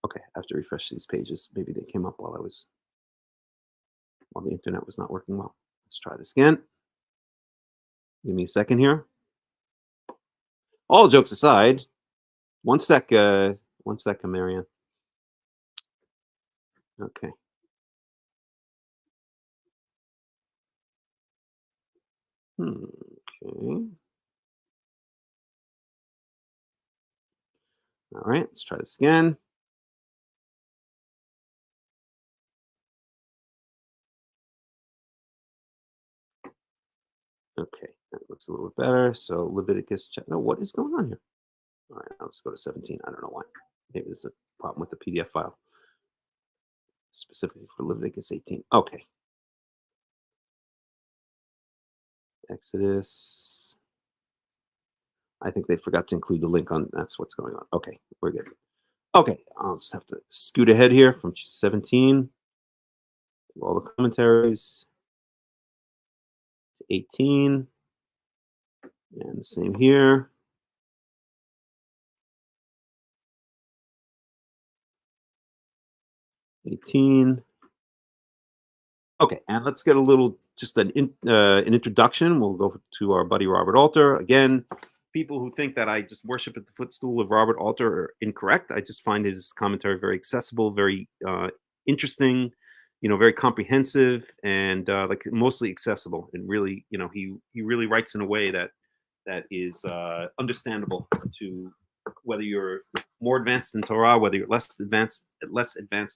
Okay, I have to refresh these pages. Maybe they came up while the internet was not working well. Let's try this again. Give me a second here. All jokes aside, one sec, Marianne. Okay. Okay. All right, let's try this again. Okay, that looks a little bit better. So Leviticus, no, what is going on here? All right, I'll just go to 17. I don't know why. Maybe there's a problem with the PDF file, specifically for Leviticus 18. Okay. Exodus. I think they forgot to include the link on. That's what's going on. Okay, we're good. Okay, I'll just have to scoot ahead here from 17. All the commentaries. 18. And the same here. 18. Okay, and let's get a little, just an introduction. We'll go to our buddy Robert Alter. Again, people who think that I just worship at the footstool of Robert Alter are incorrect. I just find his commentary very accessible, very interesting, very comprehensive, and like mostly accessible. And really, he really writes in a way that is understandable to whether you're more advanced in Torah, whether you're less advanced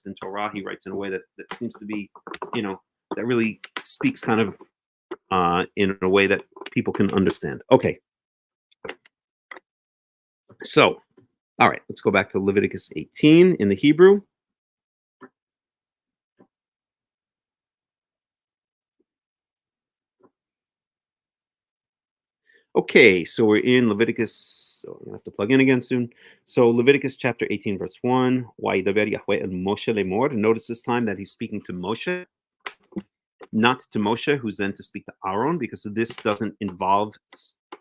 in Torah. He writes in a way that seems to be, that really speaks kind of in a way that people can understand. Okay. So, all right, let's go back to Leviticus 18 in the Hebrew. Okay, so we're in Leviticus. So I'm gonna have to plug in again soon. So Leviticus chapter 18, verse 1. Yahweh and Moshe lemor. Notice this time that he's speaking to Moshe, not to Moshe, who's then to speak to Aaron, because this doesn't involve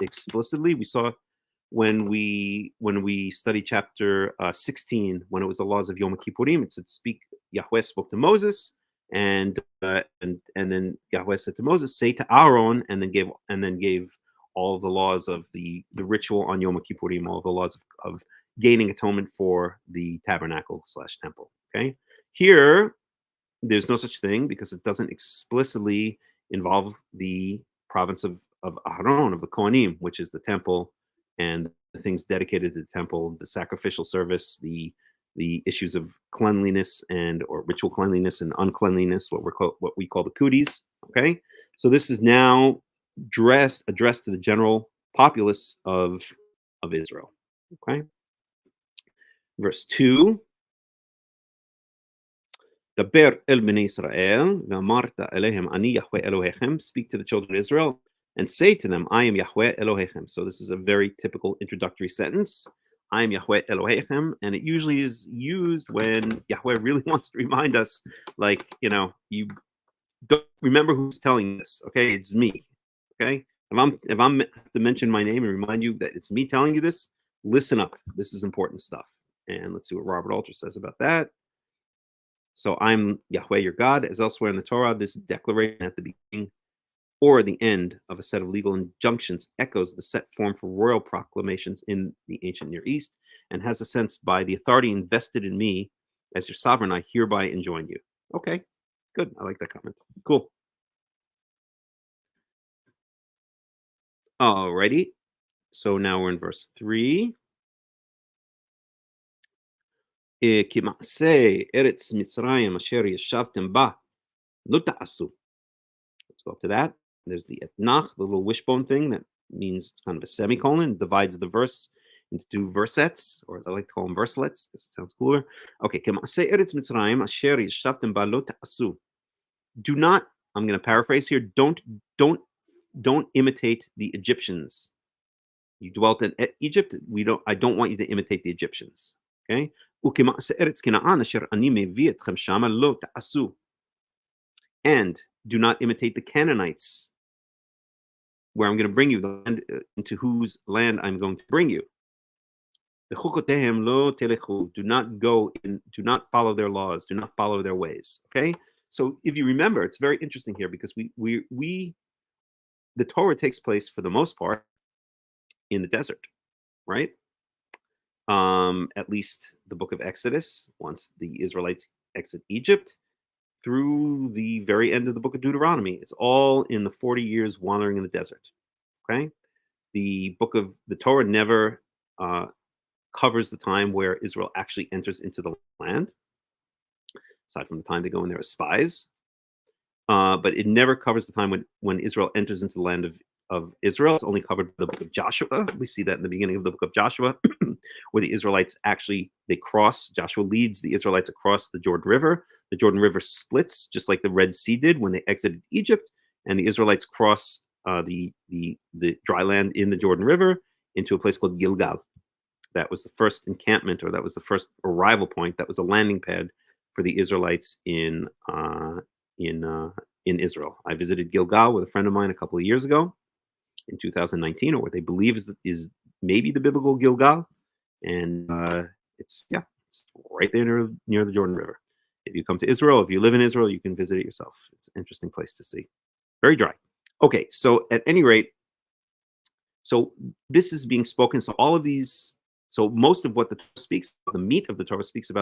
explicitly. We saw when we studied chapter 16, when it was the laws of Yom Kippurim, it said Yahweh spoke to Moses, and then Yahweh said to Moses, say to Aaron, and then gave all the laws of the ritual on Yom Kippurim, all the laws of gaining atonement for the tabernacle / temple. Okay, here there's no such thing because it doesn't explicitly involve the province of Aaron, of the Kohanim, which is the temple and the things dedicated to the temple, the sacrificial service, the issues of cleanliness or ritual cleanliness and uncleanliness, what we call the kutis. Okay, so this is now addressed to the general populace of Israel. Okay, verse 2. Daber el bnei Israel, v'amarta elehem ani Yahweh Elohechem, speak to the children of Israel, and say to them, I am Yahweh Elohechem. So this is a very typical introductory sentence. I am Yahweh Elohechem, and it usually is used when Yahweh really wants to remind us, like, you don't remember who's telling this, okay? It's me, okay? If I'm to mention my name and remind you that it's me telling you this, listen up. This is important stuff. And let's see what Robert Alter says about that. So I'm Yahweh your God, as elsewhere in the Torah. This declaration at the beginning or the end of a set of legal injunctions echoes the set form for royal proclamations in the ancient Near East and has a sense by the authority invested in me as your sovereign, I hereby enjoin you. Okay, good. I like that comment. Cool. Alrighty. So now we're in verse 3. כמעשה ארץ מצרים אשר ישבתם בה, לא תעשו. Let's go up to that. There's the etnach, the little wishbone thing that means it's kind of a semicolon, divides the verse into two versets, or I like to call them verselets because it sounds cooler. Okay, כמעשה ארץ מצרים אשר ישבתם בה, לא תעשו. Do not, I'm going to paraphrase here, don't imitate the Egyptians. You dwelt in Egypt. I don't want you to imitate the Egyptians. Okay? And do not imitate the Canaanites, where I'm going to bring you, the land, into whose land I'm going to bring you. Do not go in, do not follow their laws, do not follow their ways. Okay? So if you remember, it's very interesting here because the Torah takes place for the most part in the desert, right? At least the book of Exodus, once the Israelites exit Egypt, through the very end of the book of Deuteronomy. It's all in the 40 years wandering in the desert. Okay? The book of the Torah never covers the time where Israel actually enters into the land, aside from the time they go in there as spies. But it never covers the time when Israel enters into the land of Israel. It's only covered by the book of Joshua. We see that in the beginning of the book of Joshua, where the Israelites they cross. Joshua leads the Israelites across the Jordan River. The Jordan River splits, just like the Red Sea did when they exited Egypt, and the Israelites cross the dry land in the Jordan River into a place called Gilgal. That was the first encampment, or that was the first arrival point. That was a landing pad for the Israelites in Israel. I visited Gilgal with a friend of mine a couple of years ago, in 2019, or what they believe is maybe the biblical Gilgal, and it's right there near the Jordan River. If you come to Israel, if you live in Israel, you can visit it yourself. It's an interesting place to see. Very dry. Okay, so at any rate, so this is being spoken. So all of these, so most of what the Torah speaks, the meat of the Torah speaks to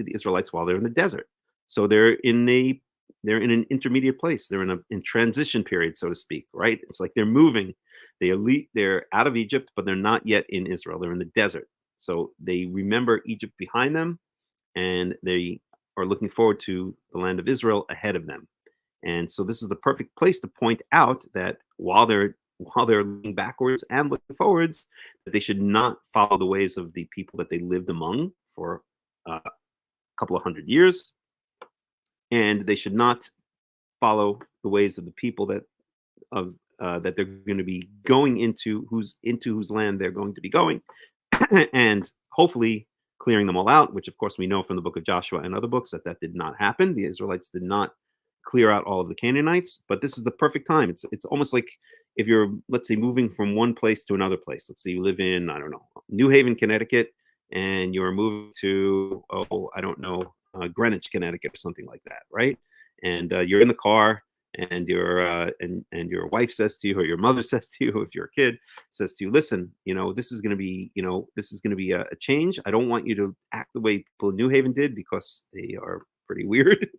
the Israelites while they're in the desert. So they're in an intermediate place. They're in transition period, so to speak, right? It's like they're moving. They're out of Egypt, but they're not yet in Israel. They're in the desert. So they remember Egypt behind them, and they are looking forward to the land of Israel ahead of them. And so this is the perfect place to point out that while they're looking backwards and looking forwards, that they should not follow the ways of the people that they lived among for a couple of hundred years, and they should not follow the ways of the people that they're going to be going into whose land they're going to be going, and hopefully clearing them all out, which of course we know from the book of Joshua and other books that did not happen. The Israelites did not clear out all of the Canaanites, but this is the perfect time. It's almost like if you're, let's say, moving from one place to another place. Let's say you live in, I don't know, New Haven, Connecticut, and you're moving to, Greenwich, Connecticut, or something like that, right? And you're in the car, and your wife says to you, or your mother says to you, if you're a kid, says to you, listen, this is going to be a change. I don't want you to act the way people in New Haven did, because they are pretty weird.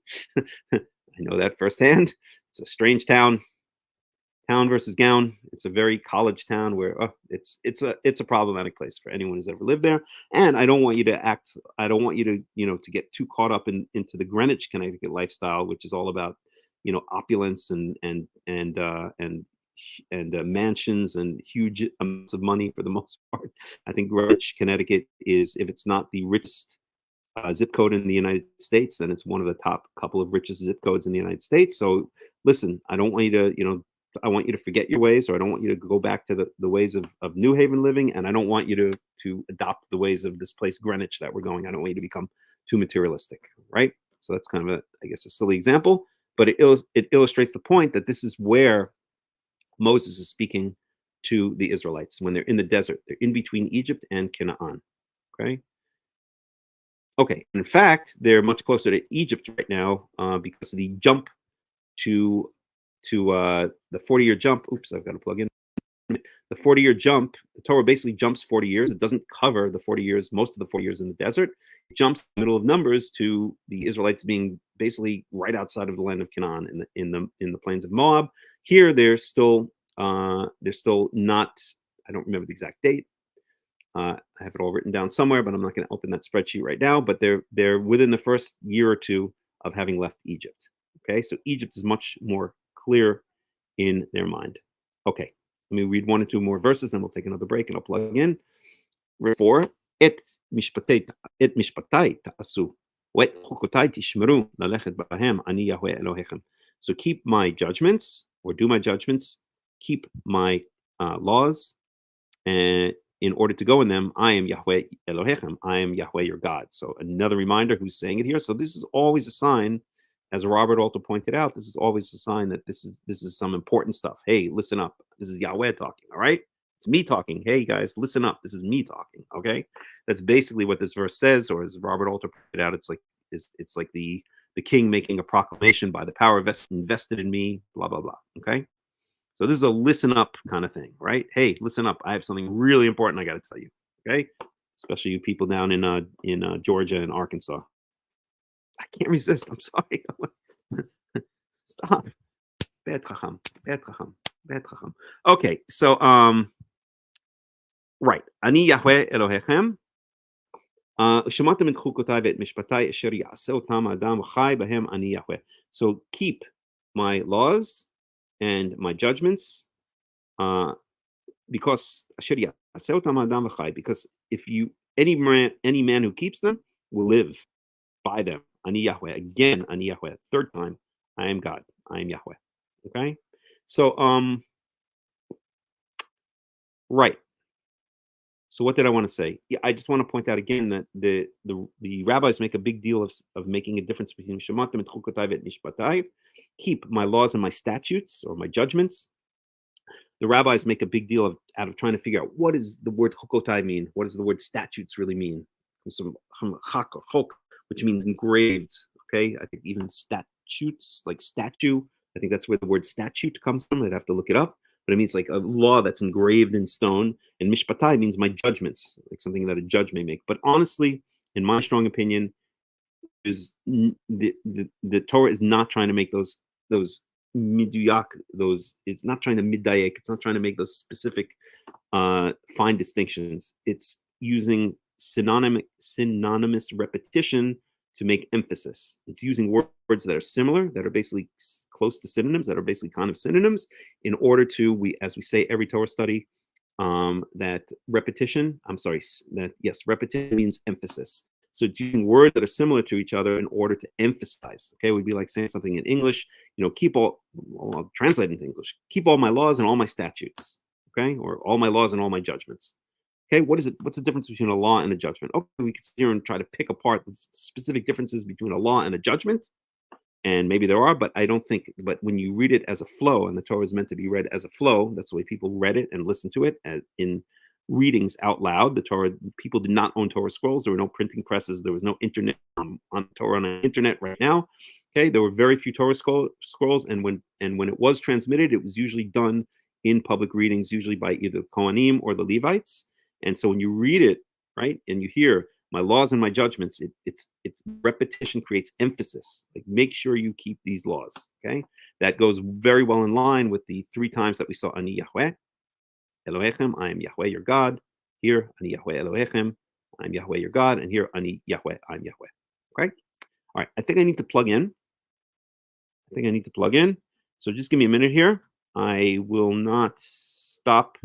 I know that firsthand. It's a strange town versus gown. It's a very college town where it's a problematic place for anyone who's ever lived there. And I don't want you to to get too caught up into the Greenwich, Connecticut lifestyle, which is all about opulence and mansions and huge amounts of money for the most part. I think Greenwich, Connecticut is, if it's not the richest zip code in the United States, then it's one of the top couple of richest zip codes in the United States. So listen, I don't want you to, I want you to forget your ways, or I don't want you to go back to the ways of New Haven living, and I don't want you to adopt the ways of this place, Greenwich, that we're going. I don't want you to become too materialistic, right? So that's kind of a silly example, but it illustrates the point that this is where Moses is speaking to the Israelites when they're in the desert. They're in between Egypt and Canaan, okay? Okay, in fact, they're much closer to Egypt right now because of the jump to the 40-year jump. Oops, I've got to plug in. The 40-year jump, the Torah basically jumps 40 years. It doesn't cover the 40 years, most of the 40 years in the desert. It jumps in the middle of Numbers to the Israelites being basically right outside of the land of Canaan in the plains of Moab. Here, they're still not. I don't remember the exact date, I have it all written down somewhere, but I'm not going to open that spreadsheet right now. But they're within the first year or two of having left Egypt. Okay, so Egypt is much more clear in their mind. Okay, let me read one or two more verses, then we'll take another break and I'll plug in. Verse 4, את משפטי תעשו, ואת חוקותי תשמרו ללכת בהם, אני יהוה אלוהיכם. So keep my judgments, or do my judgments, keep my laws, and in order to go in them, I am Yahweh Elohechem, I am Yahweh your God. So another reminder who's saying it here. So this is always a sign, as Robert also pointed out, this is always a sign that this is some important stuff. Hey, listen up. This is Yahweh talking, all right? It's me talking. Hey guys, listen up. This is me talking. Okay, that's basically what this verse says, or as Robert Alter pointed out, it's like the king making a proclamation by the power invested in me. Blah blah blah. Okay, so this is a listen up kind of thing, right? Hey, listen up. I have something really important I got to tell you. Okay, especially you people down in Georgia and Arkansas. I can't resist. I'm sorry. Stop. Bad Chacham. Bad Chacham. Bad Chacham. Okay, so right. Ani Yahweh Elohechem. שמעתם את חוקותיי ואת משפטיי אשר יעשה אותם האדם וחי בהם אני יהוה. So keep my laws and my judgments, because אשר יעשה אותם האדם וחי, because if you any man who keeps them will live by them. אני יהוה. Again, אני יהוה. Third time, I am God. I am Yahweh. Okay? So right. So what did I want to say? Yeah, I just want to point out again that the rabbis make a big deal of making a difference between shematim and chukotai and mishpatai. Keep my laws and my statutes or my judgments. The rabbis make a big deal out of trying to figure out what does the word chukotai mean? What does the word statutes really mean? Some chak or chok, which means engraved. Okay, I think even statutes, like statue. I think that's where the word statute comes from. I'd have to look it up. But it means like a law that's engraved in stone. And mishpatai means my judgments, like something that a judge may make. But honestly, in my strong opinion, is the Torah is not trying to make those miduyak, it's not trying to midayek, it's not trying to make those specific fine distinctions. It's using synonymous repetition to make emphasis. It's using words that are similar, that are basically close to synonyms, that are basically kind of synonyms, in order to, as we say every Torah study, that repetition means emphasis. So it's using words that are similar to each other in order to emphasize. Okay, it would be like saying something in English, I'll translate into English, keep all my laws and all my statutes, okay, or all my laws and all my judgments. Okay, what's the difference between a law and a judgment? Okay, we can sit here and try to pick apart the specific differences between a law and a judgment, and maybe there are, but I don't think, but when you read it as a flow, and the Torah is meant to be read as a flow, that's the way people read it and listened to it in readings out loud. The Torah, people did not own Torah scrolls. There were no printing presses. There was no internet on Torah on the internet right now. Okay, there were very few Torah scrolls, and when it was transmitted, it was usually done in public readings, usually by either the Kohanim or the Levites. And so when you read it, right, and you hear my laws and my judgments, it's repetition creates emphasis. Like, make sure you keep these laws. Okay, that goes very well in line with the 3 times that we saw Ani Yahweh Elohechem, I am Yahweh your God. Here, Ani Yahweh Elohechem, I am Yahweh your God. And here, Ani Yahweh, I'm Yahweh. Okay? All right, I think I need to plug in. So just give me a minute here. I will not stop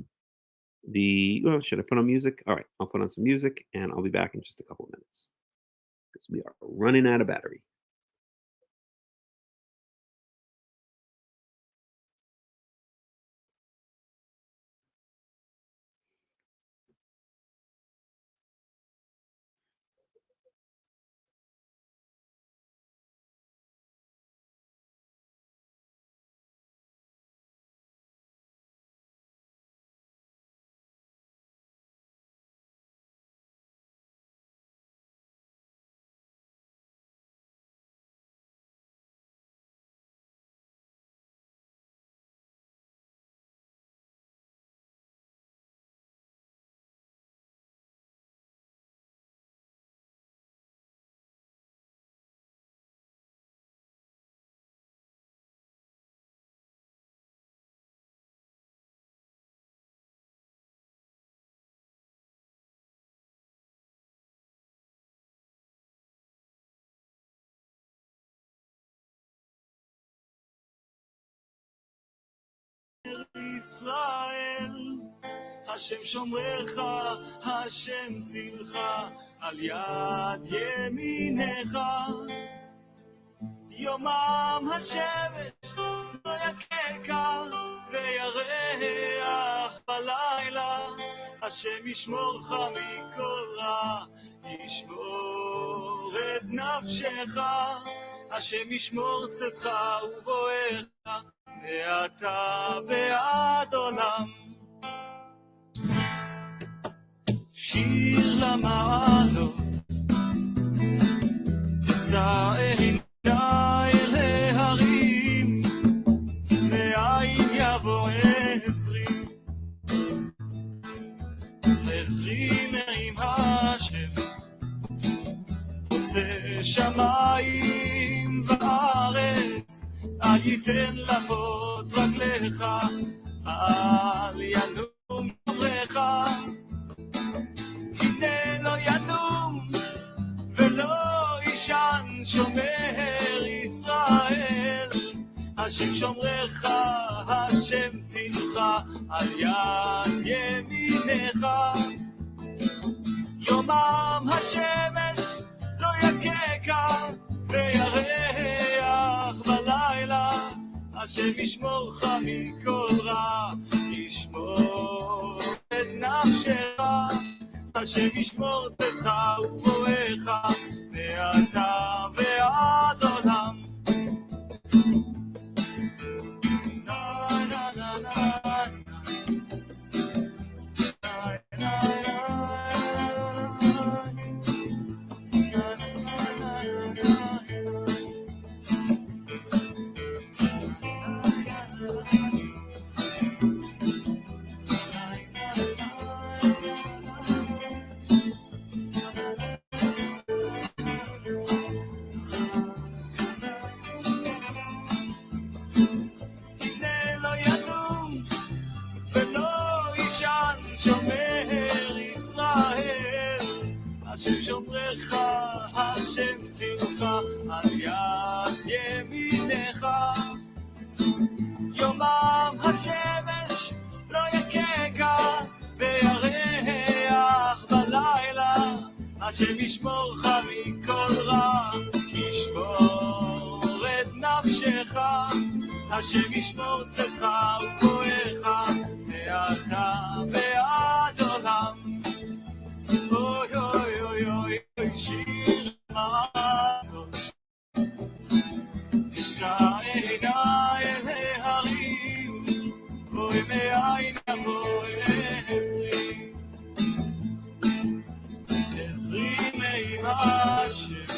should I put on music? All right, I'll put on some music and I'll be back in just a couple of minutes because we are running out of battery. ישראל, השם שומרך, השם צילך, על יד ימינך. יומם השמש לא יככה, וירח בלילה. השם ישמורך מכל רע, ישמור את נפשך. השם ישמור צאתך ובואך, מעתה ועד עולם. שיר למעלות, אשא עיני אל ההרים, מאין יבוא עזרי. עזרי מעם השם, עושה שמיים וארץ. אל ייתן למות רגליך, אל ינום יומך. הנה לא ינום ולא ישן שומר ישראל. השם שומרך, השם צילך, על יד ימינך. יומם השמש לא יככה, וירח בלילה. השם ישמורך מכל רע, ישמור את נפשך. השם ישמור צאתך ובואך, מעתה ועד עולם. שומר ישראל, השם שומרך, השם צילך, על יד ימינך. יומם השמש לא יככה, וירח בלילה. השם ישמורך מכל רע, ישמור את נפשך. השם ישמור צאתך ובואך, מעתה ועד עולם. אוי אוי אוי אוי אוי, שיר למעלות, אשא עיני אל ההרים, אוי מאין יבוא עזרי. עזרי מעם השם,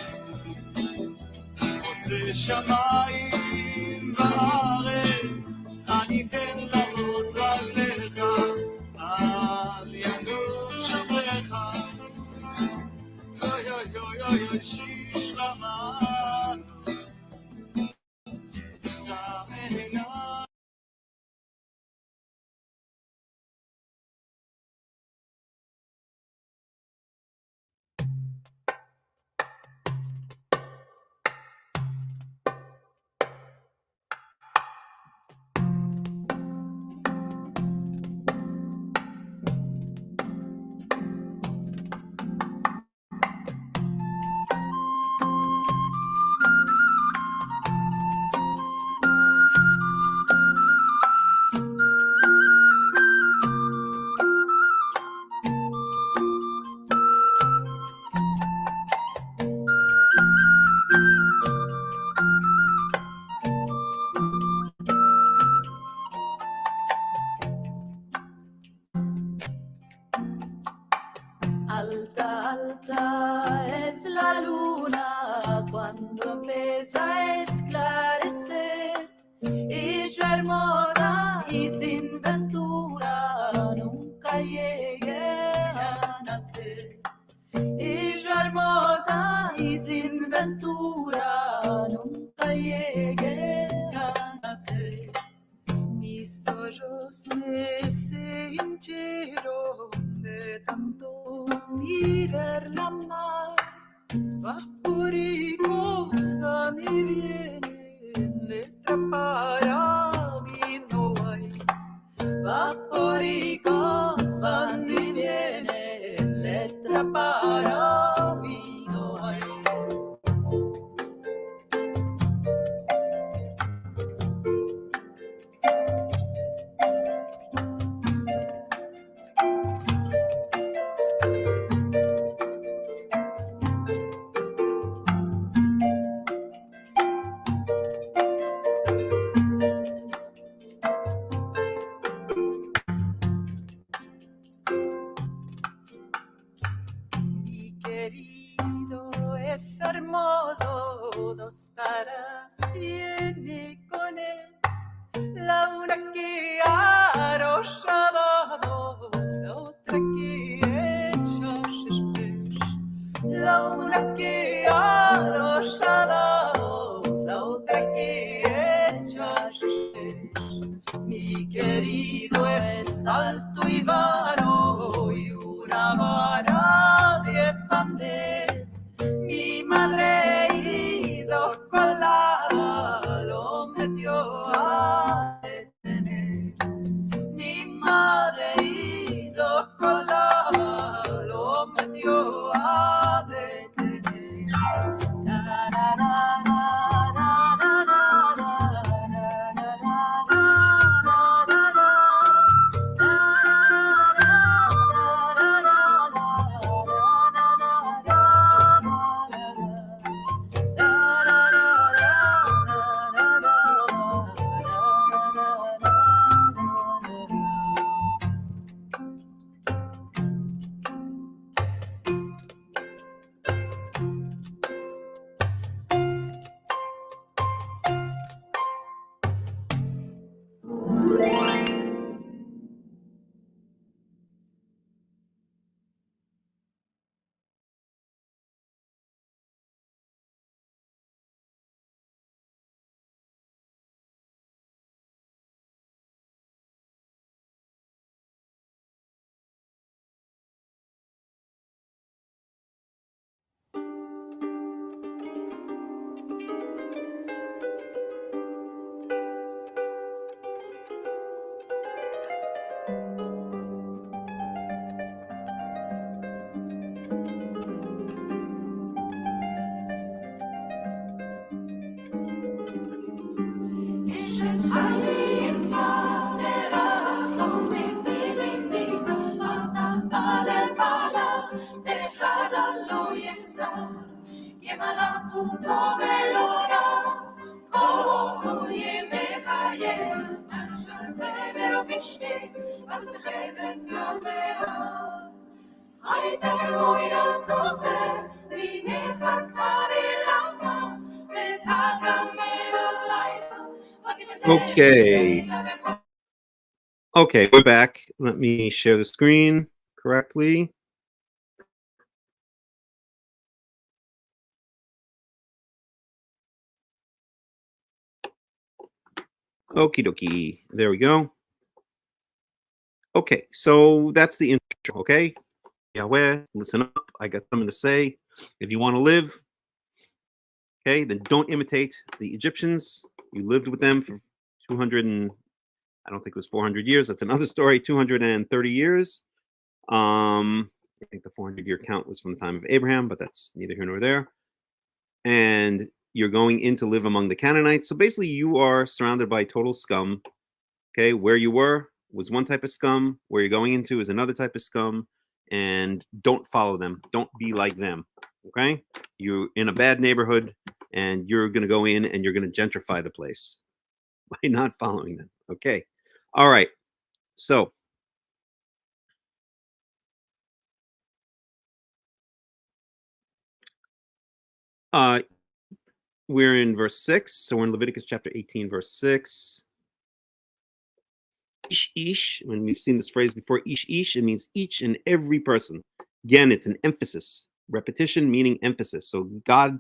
עושה שמיים וארץ. אל ייתן למות רגליך, אל ינום שומרך. אוי אוי אוי אוי אוי, שיר למעלות, אשא עיני. Alta, alta es la luna cuando empieza a esclarecer, y yo hermosa y sin ventura nunca llegué a nacer. Y yo hermosa y sin ventura nunca llegué a nacer. Mis ojos se hincharon de tanto mirar la mar, vapóricos van y vienen, letra para mí no hay. vapóricos van y vienen, letra para vino hay. Mi querido es hermoso, dos caras tiene con él. La una que arrollada dos, la otra que echa sheshbesh. La una que arrollada dos, la otra que echa sheshbesh. Mi querido es alto y vano y una vara de expander. Mi madre hizo colada, lo metió a detener. Mi madre hizo colada, lo metió a detener. Da, da, da, da, da, da, da, da, da, da, da, da, Okay. Okay, we're back. Let me share the screen correctly. Okie dokie. There we go. Okay, so that's the intro, okay? Yahweh, listen up. I got something to say. If you want to live, okay, then don't imitate the Egyptians. You lived with them for 200 and I don't think it was 400 years. That's another story. 230 years. I think the 400-year count was from the time of Abraham, but that's neither here nor there. And you're going in to live among the Canaanites. So basically, you are surrounded by total scum. Okay, where you were was one type of scum. Where you're going into is another type of scum. And don't follow them. Don't be like them. Okay, you're in a bad neighborhood, and you're going to go in and you're going to gentrify the place by not following them. Okay, all right. So we're in verse 6. So we're in Leviticus chapter 18, verse 6. Ish, ish. When we've seen this phrase before, ish, ish, it means each and every person. Again, it's an emphasis. Repetition meaning emphasis. So God,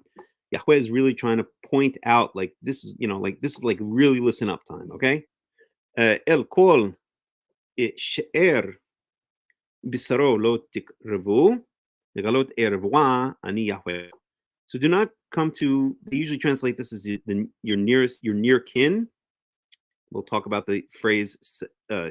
Yahweh is really trying to point out, like, this is, like, this is like really listen up time, okay? El kol she'er bisaro lo tikrevu, legalot ervoa ani Yahweh. So do not come to, they usually translate this as your nearest, your near kin. We'll talk about the phrase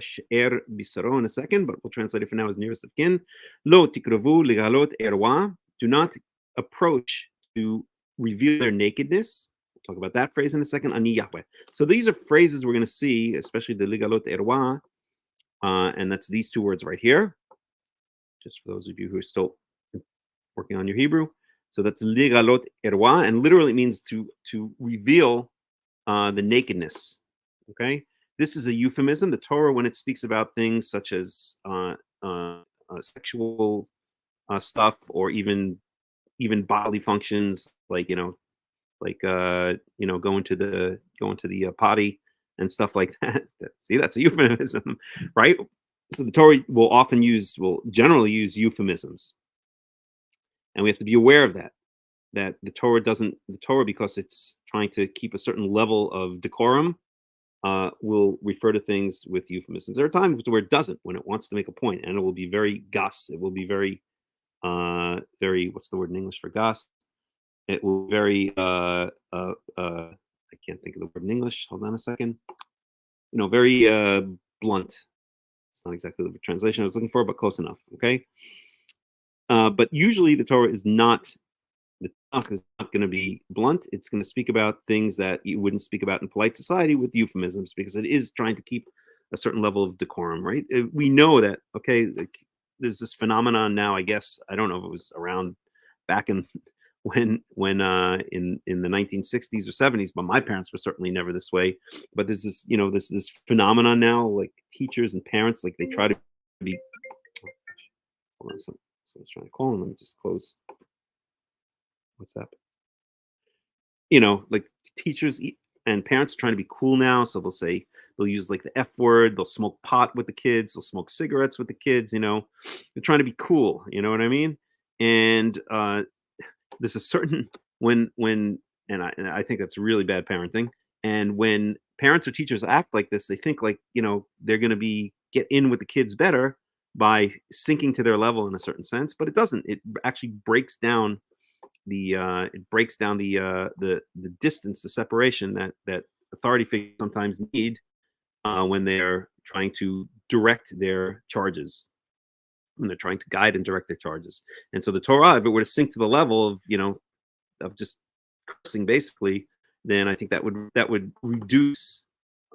she'er bisaro in a second, but we'll translate it for now as nearest of kin. Lo tikravu ligalot erwa. Do not approach to reveal their nakedness. We'll talk about that phrase in a second. Ani Yahweh. So these are phrases we're going to see, especially the ligalot erwa, and that's these two words right here. Just for those of you who are still working on your Hebrew. So that's ligalot erwa, and literally means to reveal the nakedness. Okay, this is a euphemism. The Torah, when it speaks about things such as sexual stuff, or even bodily functions, like going to the potty and stuff like that. See, that's a euphemism, right? So the Torah will generally use euphemisms, and we have to be aware of that. That the Torah, because it's trying to keep a certain level of decorum, will refer to things with euphemisms. There are times where it doesn't, when it wants to make a point, and it will be very gus. It will be very, what's the word in English for gus? It will be very, I can't think of the word in English. Hold on a second. Very blunt. It's not exactly the translation I was looking for, but close enough. Okay. But usually the Torah is not. The Tanakh is not going to be blunt. It's going to speak about things that you wouldn't speak about in polite society with euphemisms, because it is trying to keep a certain level of decorum, right? We know that, okay, there's this phenomenon now, I guess, I don't know if it was around back in when in the 1960s or 70s, but my parents were certainly never this way. But there's this, this phenomenon now, like teachers and parents, like they try to be, hold on, someone's trying to call, and let me just close. What's up? Like teachers and parents are trying to be cool now, so they'll use like the F word, they'll smoke pot with the kids, they'll smoke cigarettes with the kids, they're trying to be cool, you know what I mean? And there's a certain and I think that's really bad parenting. And when parents or teachers act like this, they think like, they're going to get in with the kids better by sinking to their level in a certain sense, but it doesn't. It actually breaks down the distance, the separation that authority figures sometimes need when they're trying to direct their charges, when they're trying to guide and direct their charges. And so the Torah, if it were to sink to the level of just cursing, basically, then I think that would reduce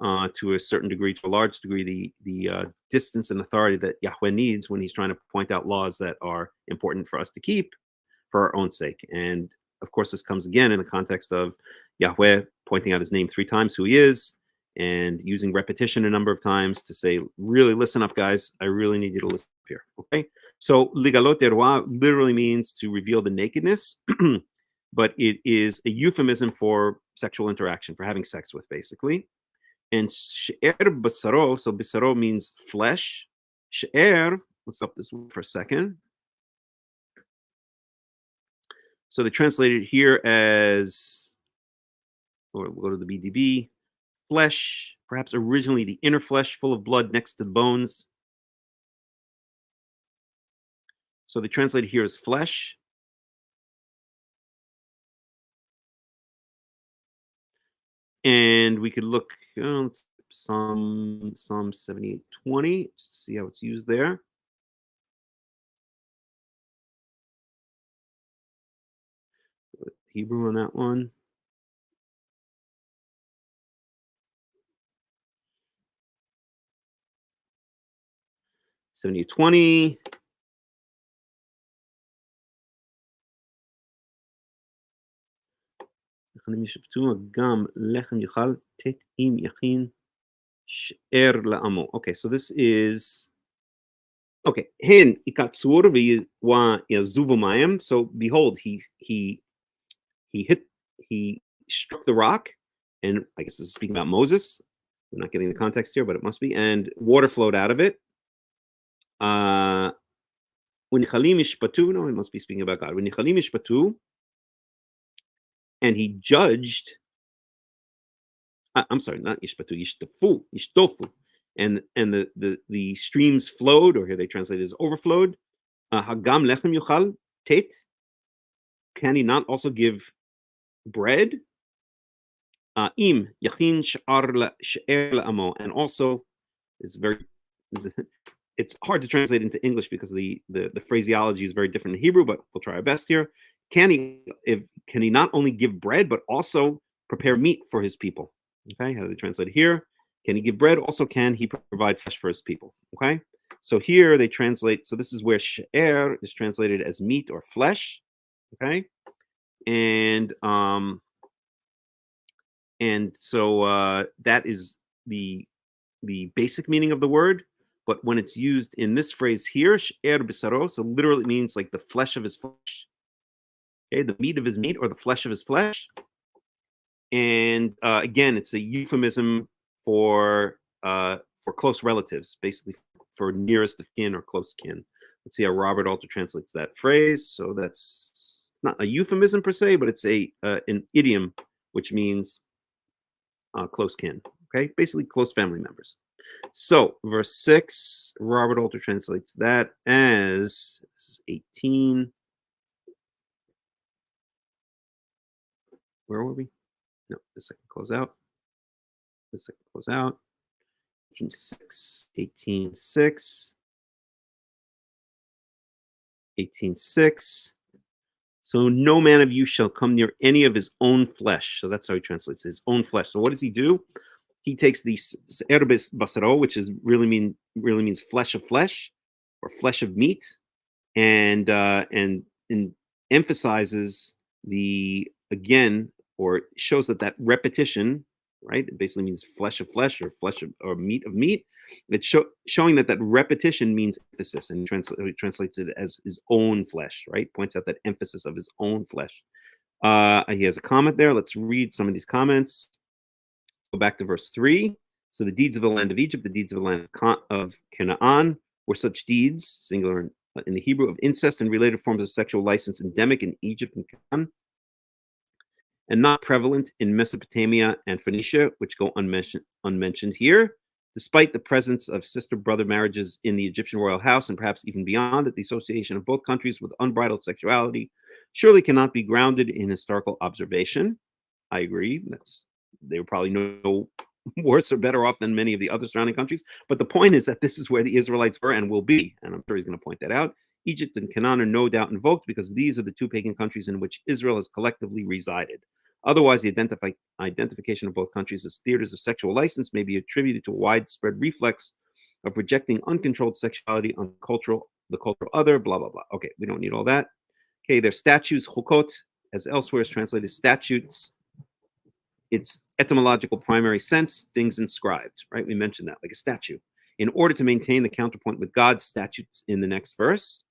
to a certain degree, to a large degree, the distance and authority that Yahweh needs when he's trying to point out laws that are important for us to keep for our own sake. And of course, this comes again in the context of Yahweh pointing out his name 3 times, who he is, and using repetition a number of times to say, really listen up, guys. I really need you to listen up here. Okay. So ligalot erwa literally means to reveal the nakedness, but it is a euphemism for sexual interaction, for having sex with, basically. And she'er basaro, so basaro means flesh. She'er, let's up this word for a second. So they translated here as, or we'll go to the BDB, flesh, perhaps originally the inner flesh full of blood next to the bones. So they translated here as flesh. And we could look, Psalm 78:20, just to see how it's used there. Hebrew on that one. $70.20. Okay, so this is okay. So behold, he struck the rock, and I guess this is speaking about Moses. We're not getting the context here, but it must be. And water flowed out of it. No, it must be speaking about God. And he judged. I'm sorry, not Ishpatu, Ishtofu. And the streams flowed, or here they translate it as overflowed. Hagam lechem yuchal tet. Can he not also give bread? Im yachin she'er la'amo, and also is very. It's hard to translate into English because the phraseology is very different in Hebrew, but we'll try our best here. Can he not only give bread but also prepare meat for his people? Okay, how do they translate it here? Can he give bread? Also, can he provide flesh for his people? Okay, so here they translate. So this is where she'er is translated as meat or flesh. Okay, and so that is the basic meaning of the word. But when it's used in this phrase here, she'er b'saro, so literally it means like the flesh of his flesh. Okay, the meat of his meat or the flesh of his flesh. And again, it's a euphemism for close relatives, basically for nearest of kin or close kin. Let's see how Robert Alter translates that phrase. So that's not a euphemism per se, but it's an idiom which means close kin. Okay, basically close family members. So, verse 6, Robert Alter translates that as this is 18. Where were we? No, this second close out. This second close out. 18:6, 18:6, 18:6. So, no man of you shall come near any of his own flesh. So, that's how he translates his own flesh. So, what does he do? He takes the erbis basaro, which is really means flesh of flesh or flesh of meat, and emphasizes the again, or shows that repetition, right? It basically means flesh of flesh or flesh or meat of meat. It's showing that repetition means emphasis, and translates it as his own flesh, right? Points out that emphasis of his own flesh. He has a comment there. Let's read some of these comments. Go back to verse 3. So the deeds of the land of Egypt, the deeds of the land of Canaan, were such deeds, singular in the Hebrew, of incest and related forms of sexual license endemic in Egypt and Canaan, and not prevalent in Mesopotamia and Phoenicia, which go unmentioned here. Despite the presence of sister-brother marriages in the Egyptian royal house, and perhaps even beyond it, the association of both countries with unbridled sexuality surely cannot be grounded in historical observation. I agree. They were probably no worse or better off than many of the other surrounding countries. But the point is that this is where the Israelites were and will be. And I'm sure he's going to point that out. Egypt and Canaan are no doubt invoked because these are the two pagan countries in which Israel has collectively resided. Otherwise, the identification of both countries as theaters of sexual license may be attributed to a widespread reflex of projecting uncontrolled sexuality on the cultural other, blah, blah, blah. Okay, we don't need all that. Okay, their statues, chukot, as elsewhere is translated statutes. Its etymological primary sense, things inscribed, right? We mentioned that, like a statue. In order to maintain the counterpoint with God's statutes in the next verse,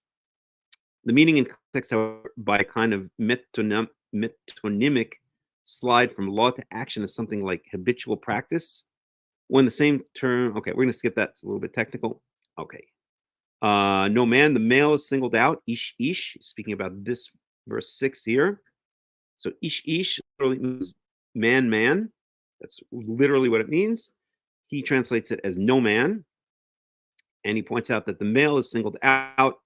the meaning and context, however, by a kind of metonymic slide from law to action is something like habitual practice. When the same term, okay, we're going to skip that. It's a little bit technical. Okay. No man, the male is singled out, ish, speaking about this verse 6 here. So ish literally means man. That's literally what it means. He translates it as no man. And he points out that the male is singled out.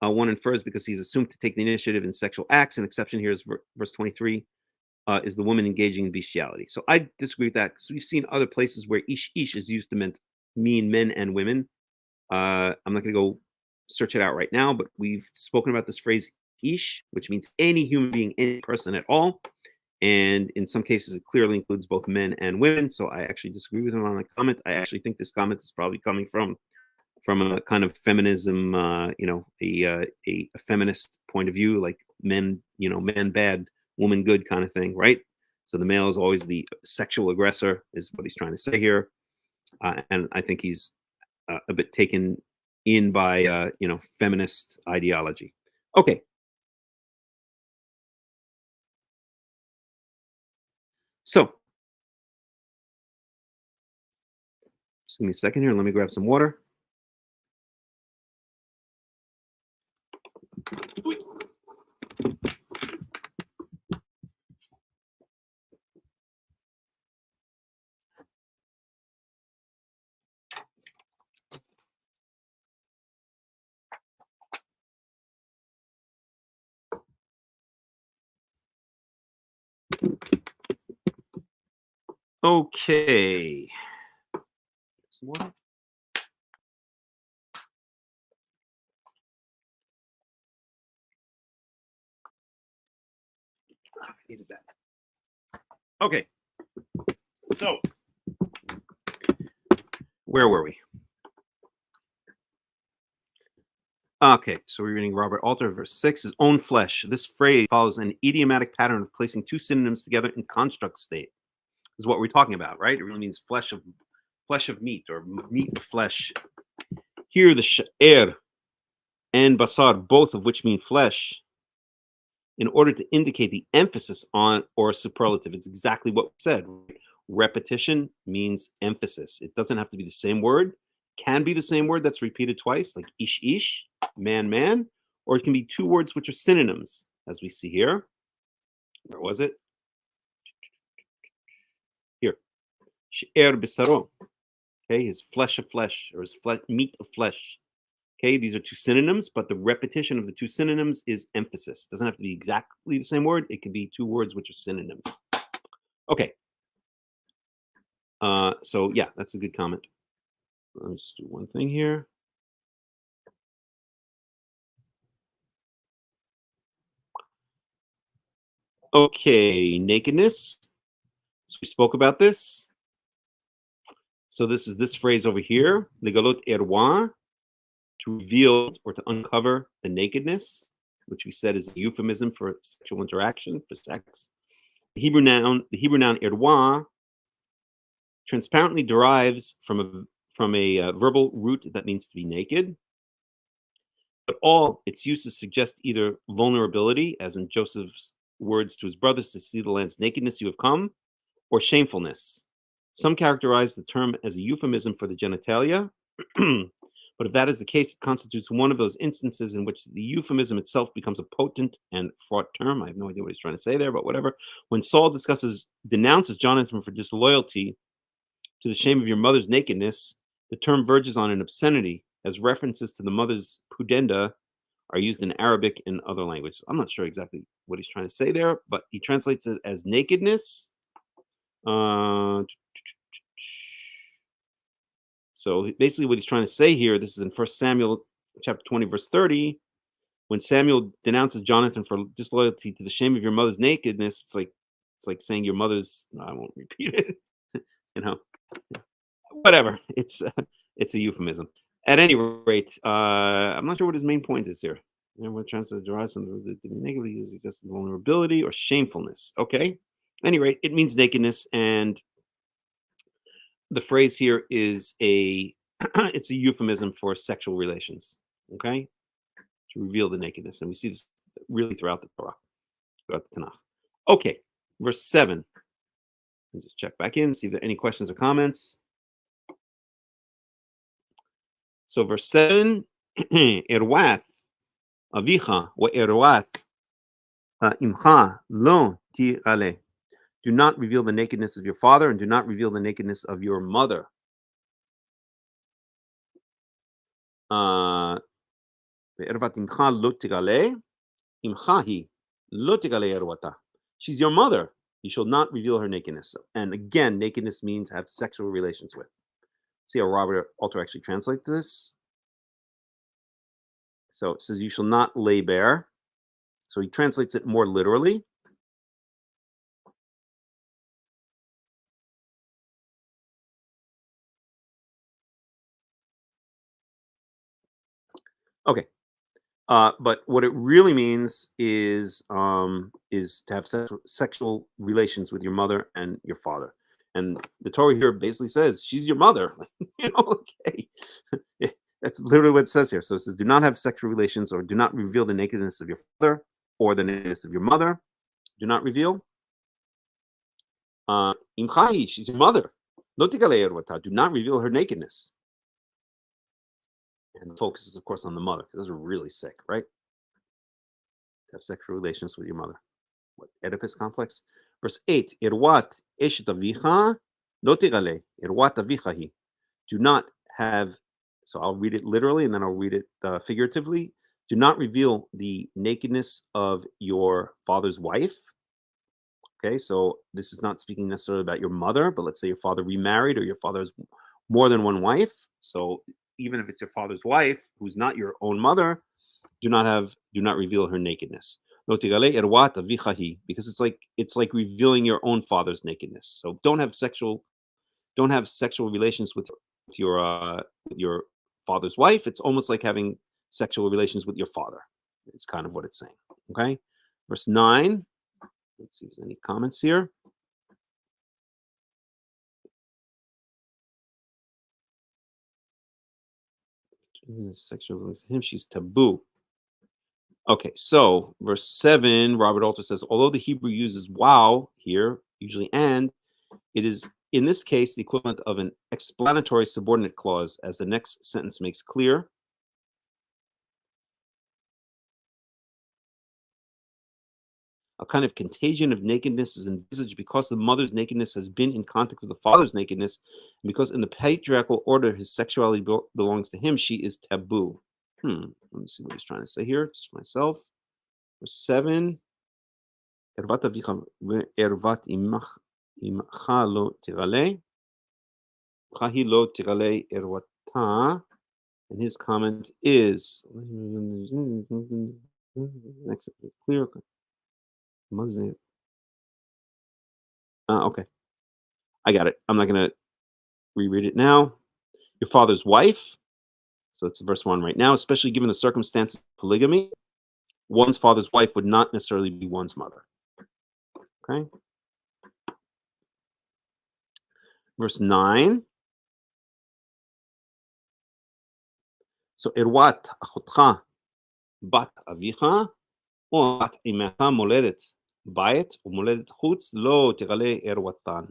One infers because he's assumed to take the initiative in sexual acts. An exception here is verse 23, is the woman engaging in bestiality. So I disagree with that because we've seen other places where ish is used to mean men and women. I'm not going to go search it out right now, but we've spoken about this phrase ish, which means any human being, any person at all. And in some cases, it clearly includes both men and women. So I actually disagree with him on that comment. I actually think this comment is probably coming from a kind of feminism, a feminist point of view, like men, man bad, woman good kind of thing, right? So the male is always the sexual aggressor, is what he's trying to say here. And I think he's a bit taken in by, feminist ideology. Okay. So, just give me a second here. Let me grab some water. Okay. Some water? I needed that. Okay. So, where were we? Okay, so we're reading Robert Alter, verse 6, his own flesh. This phrase follows an idiomatic pattern of placing two synonyms together in construct state. This is what we're talking about, right? It really means flesh of meat, or meat of flesh. Here, the she'er and basar, both of which mean flesh, in order to indicate the emphasis on or superlative. It's exactly what we said. Repetition means emphasis. It doesn't have to be the same word. Can be the same word that's repeated twice, like ish ish, man man, or it can be two words which are synonyms, as we see here. Where was it? Here. She'er bisaro. Okay, his flesh of flesh, or his meat of flesh. Okay, these are two synonyms, but the repetition of the two synonyms is emphasis. It doesn't have to be exactly the same word. It can be two words which are synonyms. Okay. So yeah, that's a good comment. Let me just do one thing here. Okay, nakedness. So we spoke about this. So this is this phrase over here, legalot erwa, to reveal or to uncover the nakedness, which we said is a euphemism for sexual interaction, for sex. The Hebrew noun erwa transparently derives from a verbal root that means to be naked, but all its uses suggest either vulnerability, as in Joseph's words to his brothers, to see the land's nakedness you have come, or shamefulness. Some characterize the term as a euphemism for the genitalia, but if that is the case, it constitutes one of those instances in which the euphemism itself becomes a potent and fraught term. I have no idea what he's trying to say there, but whatever. When Saul denounces Jonathan for disloyalty to the shame of your mother's nakedness, the term verges on an obscenity, as references to the mother's pudenda are used in Arabic and other languages. I'm not sure exactly what he's trying to say there, but he translates it as nakedness. So basically what he's trying to say here, this is in 1 Samuel chapter 20, verse 30, when Samuel denounces Jonathan for disloyalty to the shame of your mother's nakedness, it's like saying your mother's, no, I won't repeat it, whatever. It's a euphemism. At any rate, I'm not sure what his main point is here. We're trying to derive something that negatively is just vulnerability or shamefulness. Okay. At any rate, it means nakedness, and the phrase here is it's a euphemism for sexual relations. Okay, to reveal the nakedness, and we see this really throughout the Torah, throughout the Tanakh. Okay, verse 7. Let's just check back in, see if there are any questions or comments. So verse 7, Erwat avicha wa erwat imcha lo tirale. Do not reveal the nakedness of your father, and do not reveal the nakedness of your mother. Ervat imcha lo tigale, imcha hi lo tigale erwata. She's your mother. You shall not reveal her nakedness. And again, nakedness means have sexual relations with. See how Robert Alter actually translates this? So it says, you shall not lay bare. So he translates it more literally. Okay. But what it really means is to have sexual relations with your mother and your father. And the Torah here basically says she's your mother. Okay. That's literally what it says here. So it says, do not have sexual relations, or do not reveal the nakedness of your father or the nakedness of your mother. Do not reveal. Imchai, she's your mother. Do not reveal her nakedness. And the focus is, of course, on the mother. Those are really sick, right? To have sexual relations with your mother. What, Oedipus complex? Verse 8, Irwat eshet avicha lo tigale, irwat avicha hi. Do not have, so I'll read it literally and then I'll read it figuratively. Do not reveal the nakedness of your father's wife. Okay, so this is not speaking necessarily about your mother, but let's say your father remarried or your father has more than one wife. So even if it's your father's wife, who's not your own mother, do not reveal her nakedness. Lo tigale erwat avicha, because it's like revealing your own father's nakedness. So don't have sexual relations with your father's wife. It's almost like having sexual relations with your father. It's kind of what it's saying. Okay, verse 9. Let's see if there's any comments here. Sexual relations with him, she's taboo. Okay, so verse 7, Robert Alter says, although the Hebrew uses wow here, usually and, it is in this case the equivalent of an explanatory subordinate clause, as the next sentence makes clear. A kind of contagion of nakedness is envisaged because the mother's nakedness has been in contact with the father's nakedness, and because in the patriarchal order his sexuality belongs to him, she is taboo. Let me see what he's trying to say here, just for myself. Verse 7. Ervat avicha ervat imcha lo tirale. Chahi lo tirale ervata. And his comment is clear. Okay, I got it. I'm not going to reread it now. Your father's wife. So that's verse 1 right now. Especially given the circumstances of polygamy, one's father's wife would not necessarily be one's mother. Okay. Verse 9. So erwat achotcha bat avicha או בת אמך מולדת בית ומולדת חוץ לא תגלה ערוותן.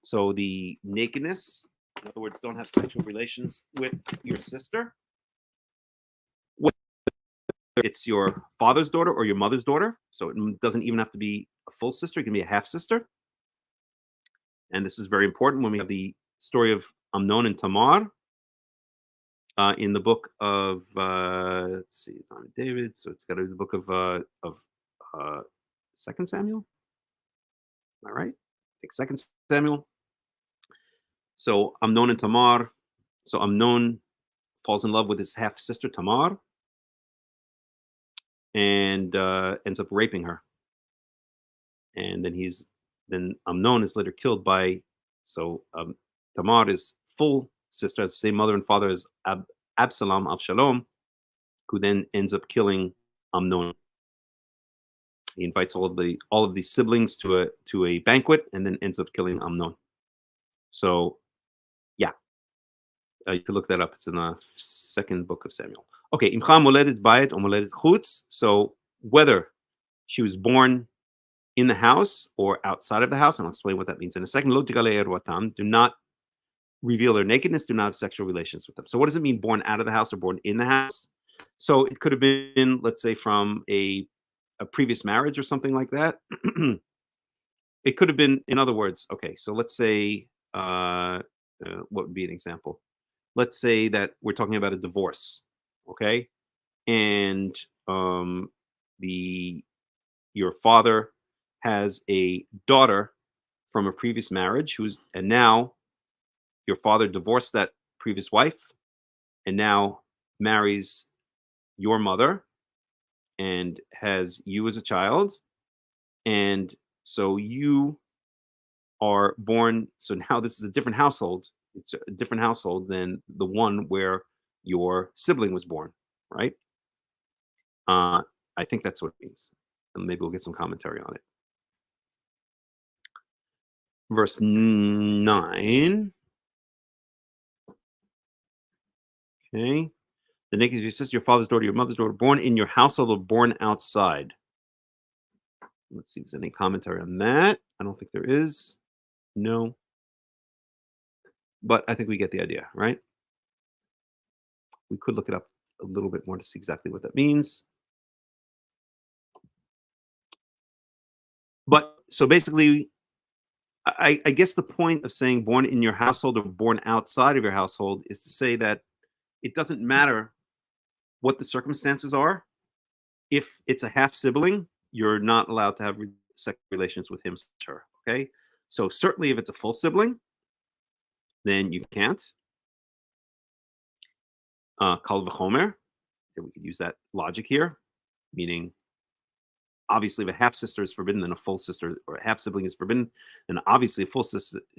So the nakedness, in other words, don't have sexual relations with your sister. Whether it's your father's daughter or your mother's daughter. So it doesn't even have to be a full sister, it can be a half sister. And this is very important when we have the story of Amnon and Tamar in the book of let's see, David. So it's got to be the book of 2 Samuel. Am I right? I think 2 Samuel. So Amnon and Tamar. So Amnon falls in love with his half sister Tamar, and ends up raping her. And then Amnon is later killed by. So Tamar is full sister, has the same mother and father as Avshalom, who then ends up killing Amnon. He invites all of these siblings to a banquet, and then ends up killing Amnon. So, yeah, you could look that up. It's in the second book of Samuel. Okay, imcha moledet bayit or moledet chutz. So whether she was born in the house or outside of the house, and I'll explain what that means in a second. Lo tigalei erwatam. Do not reveal their nakedness. Do not have sexual relations with them. So what does it mean, born out of the house or born in the house? So it could have been, let's say, from a previous marriage or something like that. It could have been, in other words, okay, so let's say, what would be an example? Let's say that we're talking about a divorce, okay? And your father has a daughter from a previous marriage and now your father divorced that previous wife and now marries your mother and has you as a child. And so you are born. So now this is a different household. It's a different household than the one where your sibling was born, right? I think that's what it means. And maybe we'll get some commentary on it. Verse 9. Okay. The naked of your sister, your father's daughter, your mother's daughter, born in your household or born outside. Let's see if there's any commentary on that. I don't think there is. No. But I think we get the idea, right? We could look it up a little bit more to see exactly what that means. But so basically, I guess the point of saying born in your household or born outside of your household is to say that it doesn't matter what the circumstances are. If it's a half sibling, you're not allowed to have sexual relations with him, her. Okay, so certainly if it's a full sibling, then you can't. Kal v'chomer, we could use that logic here, meaning obviously if a half sister is forbidden, then a full sister or a half sibling is forbidden, and obviously a full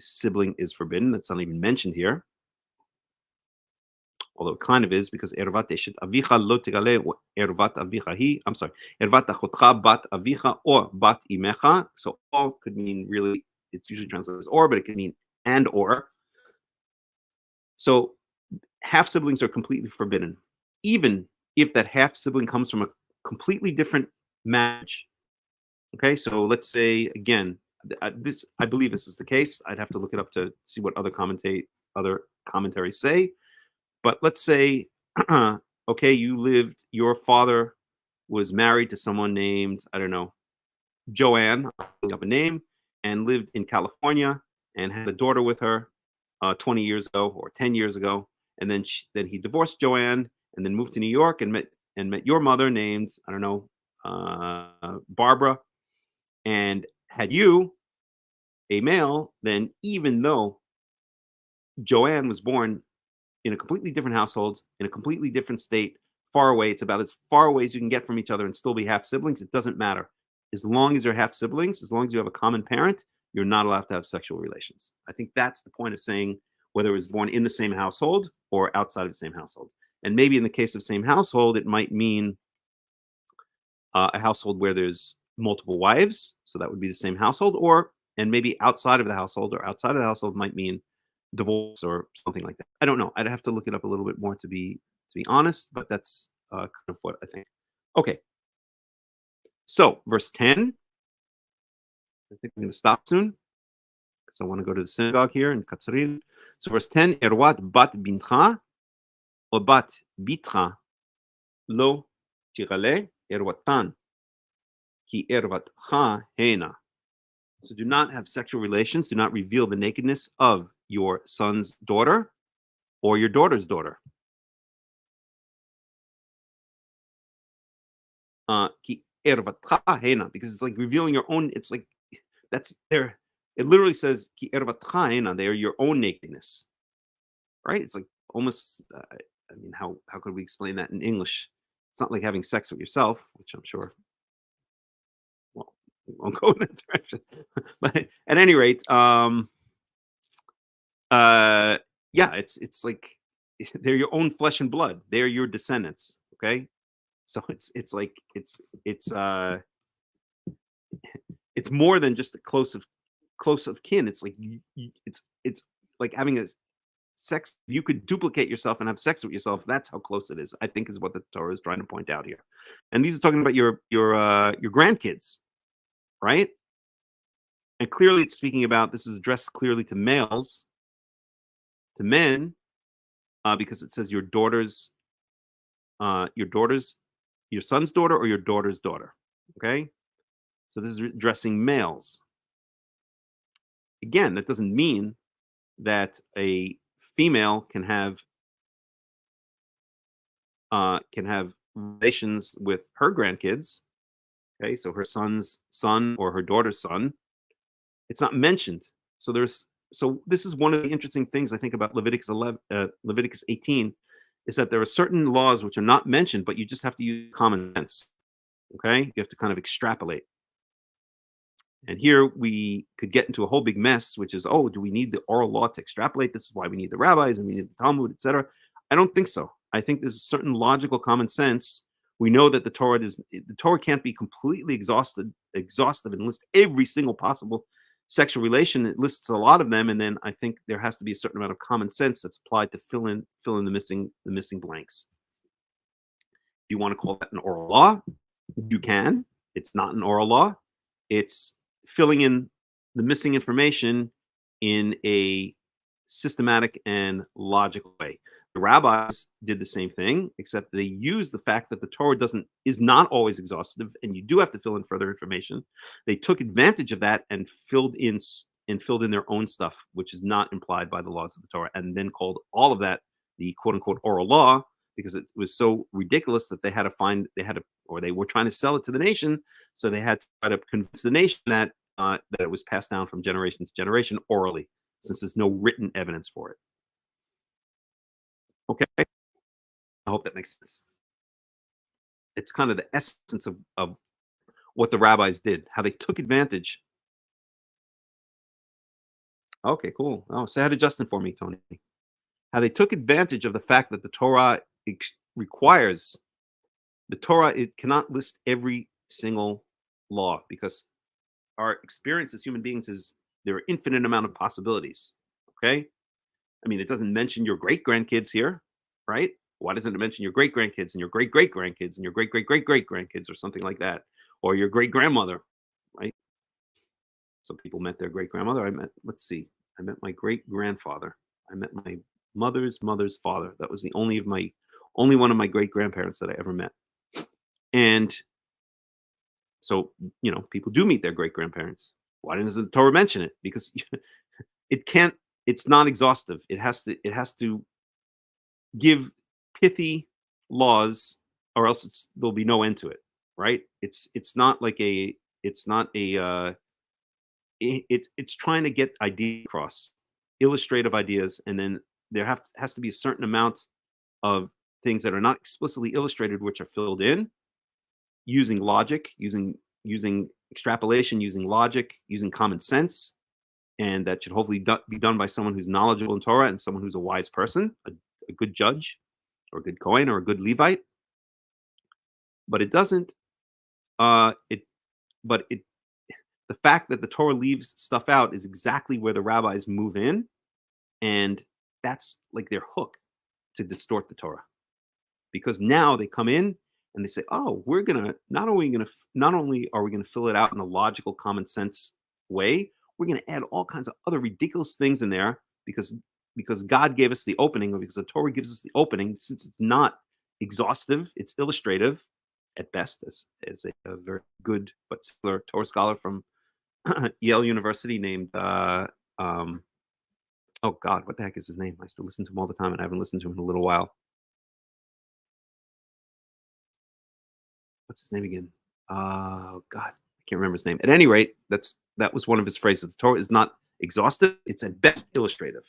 sibling is forbidden. That's not even mentioned here. Although it kind of is, because ervat eshet avicha lo tegale ervat avicha hi. I'm sorry, ervat achotcha bat avicha or bat imecha. So or could mean really, it's usually translated as or, but it could mean and or. So half siblings are completely forbidden, even if that half sibling comes from a completely different marriage. Okay, so let's say again, I believe this is the case. I'd have to look it up to see what other commentaries say. But let's say, okay, your father was married to someone named, I don't know, Joanne, up a name, and lived in California and had a daughter with her 20 years ago or 10 years ago. And then he divorced Joanne and then moved to New York and met your mother named, I don't know, Barbara, and had you, a male, then even though Joanne was born in a completely different household, in a completely different state, far away. It's about as far away as you can get from each other and still be half siblings. It doesn't matter. As long as you're half siblings, as long as you have a common parent, you're not allowed to have sexual relations. I think that's the point of saying whether it was born in the same household or outside of the same household. And maybe in the case of same household, it might mean a household where there's multiple wives. So that would be the same household, and maybe outside of the household or outside of the household might mean divorce or something like that. I don't know. I'd have to look it up a little bit more to be honest, but that's kind of what I think. Okay. So verse 10. I think I'm going to stop soon because I want to go to the synagogue here in Katsarin. So verse 10, Erwat bat bincha or bat bitra lo tirale erwatan ki erwatcha hena. So do not have sexual relations. Do not reveal the nakedness of your son's daughter or your daughter's daughter. Ki ervatcha hena, because it's like revealing your own. It's like that's there. It literally says ki ervatcha hena. They are your own nakedness, right? It's like almost. I mean, how could we explain that in English? It's not like having sex with yourself, which I'm sure. Well, we won't go in that direction. But at any rate, yeah, it's like they're your own flesh and blood. They're your descendants. Okay, so it's like it's more than just a close of kin. It's like it's like having a sex. You could duplicate yourself and have sex with yourself. That's how close it is, I think, is what the Torah is trying to point out here. And these are talking about your grandkids, right? And clearly it's speaking about, this is addressed clearly to males, to men, because it says your son's daughter or your daughter's daughter. Okay, so this is addressing males. Again, that doesn't mean that a female can have relations with her grandkids. Okay, so her son's son or her daughter's son. It's not mentioned. So this is one of the interesting things I think about Leviticus 18, is that there are certain laws which are not mentioned, but you just have to use common sense. Okay, you have to kind of extrapolate. And here we could get into a whole big mess, which is, do we need the oral law to extrapolate? This is why we need the rabbis and we need the Talmud, etc. I don't think so. I think there's a certain logical common sense. We know that the Torah can't be completely exhaustive and list every single possible sexual relation. It lists a lot of them, and then I think there has to be a certain amount of common sense that's applied to fill in the missing blanks. If you want to call that an oral law, you can. It's not an oral law. It's filling in the missing information in a systematic and logical way. The rabbis did the same thing, except they used the fact that the Torah is not always exhaustive, and you do have to fill in further information. They took advantage of that and filled in their own stuff, which is not implied by the laws of the Torah, and then called all of that the quote unquote oral law, because it was so ridiculous that they were trying to sell it to the nation, so they had to try to convince the nation that it was passed down from generation to generation orally, since there's no written evidence for it. Okay, I hope that makes sense. It's kind of the essence of what the rabbis did, how they took advantage. Okay, cool. Oh, say hi to Justin for me, Tony. How they took advantage of the fact that the Torah requires the Torah. It cannot list every single law, because our experience as human beings is there are infinite amount of possibilities. Okay, I mean, it doesn't mention your great grandkids here, right? Why doesn't it mention your great grandkids and your great great grandkids and your great great great great grandkids or something like that, or your great grandmother, right? Some people met their great grandmother. Let's see, I met my great grandfather. I met my mother's mother's father. That was the only one of my great grandparents that I ever met. And so, people do meet their great grandparents. Why doesn't the Torah mention it? Because it can't. It's not exhaustive. It has to give pithy laws, or else there'll be no end to it, right? It's not like it's trying to get ideas across, illustrative ideas, and then there has to be a certain amount of things that are not explicitly illustrated, which are filled in using logic, using extrapolation, using logic, using common sense, and that should hopefully be done by someone who's knowledgeable in Torah and someone who's a wise person, a good judge, or a good Kohen, or a good Levite. But it doesn't. The fact that the Torah leaves stuff out is exactly where the rabbis move in, and that's like their hook to distort the Torah, because now they come in and they say, "Oh, we're not only are we gonna fill it out in a logical, common sense way, we're gonna add all kinds of other ridiculous things in there because God gave us the opening, or because the Torah gives us the opening. Since it's not exhaustive, it's illustrative at best." As a very good but secular Torah scholar from Yale University named oh God, what the heck is his name? I used to listen to him all the time, and I haven't listened to him in a little while. What's his name again? Oh God, I can't remember his name. At any rate, that was one of his phrases. The Torah is not exhaustive; it's at best illustrative.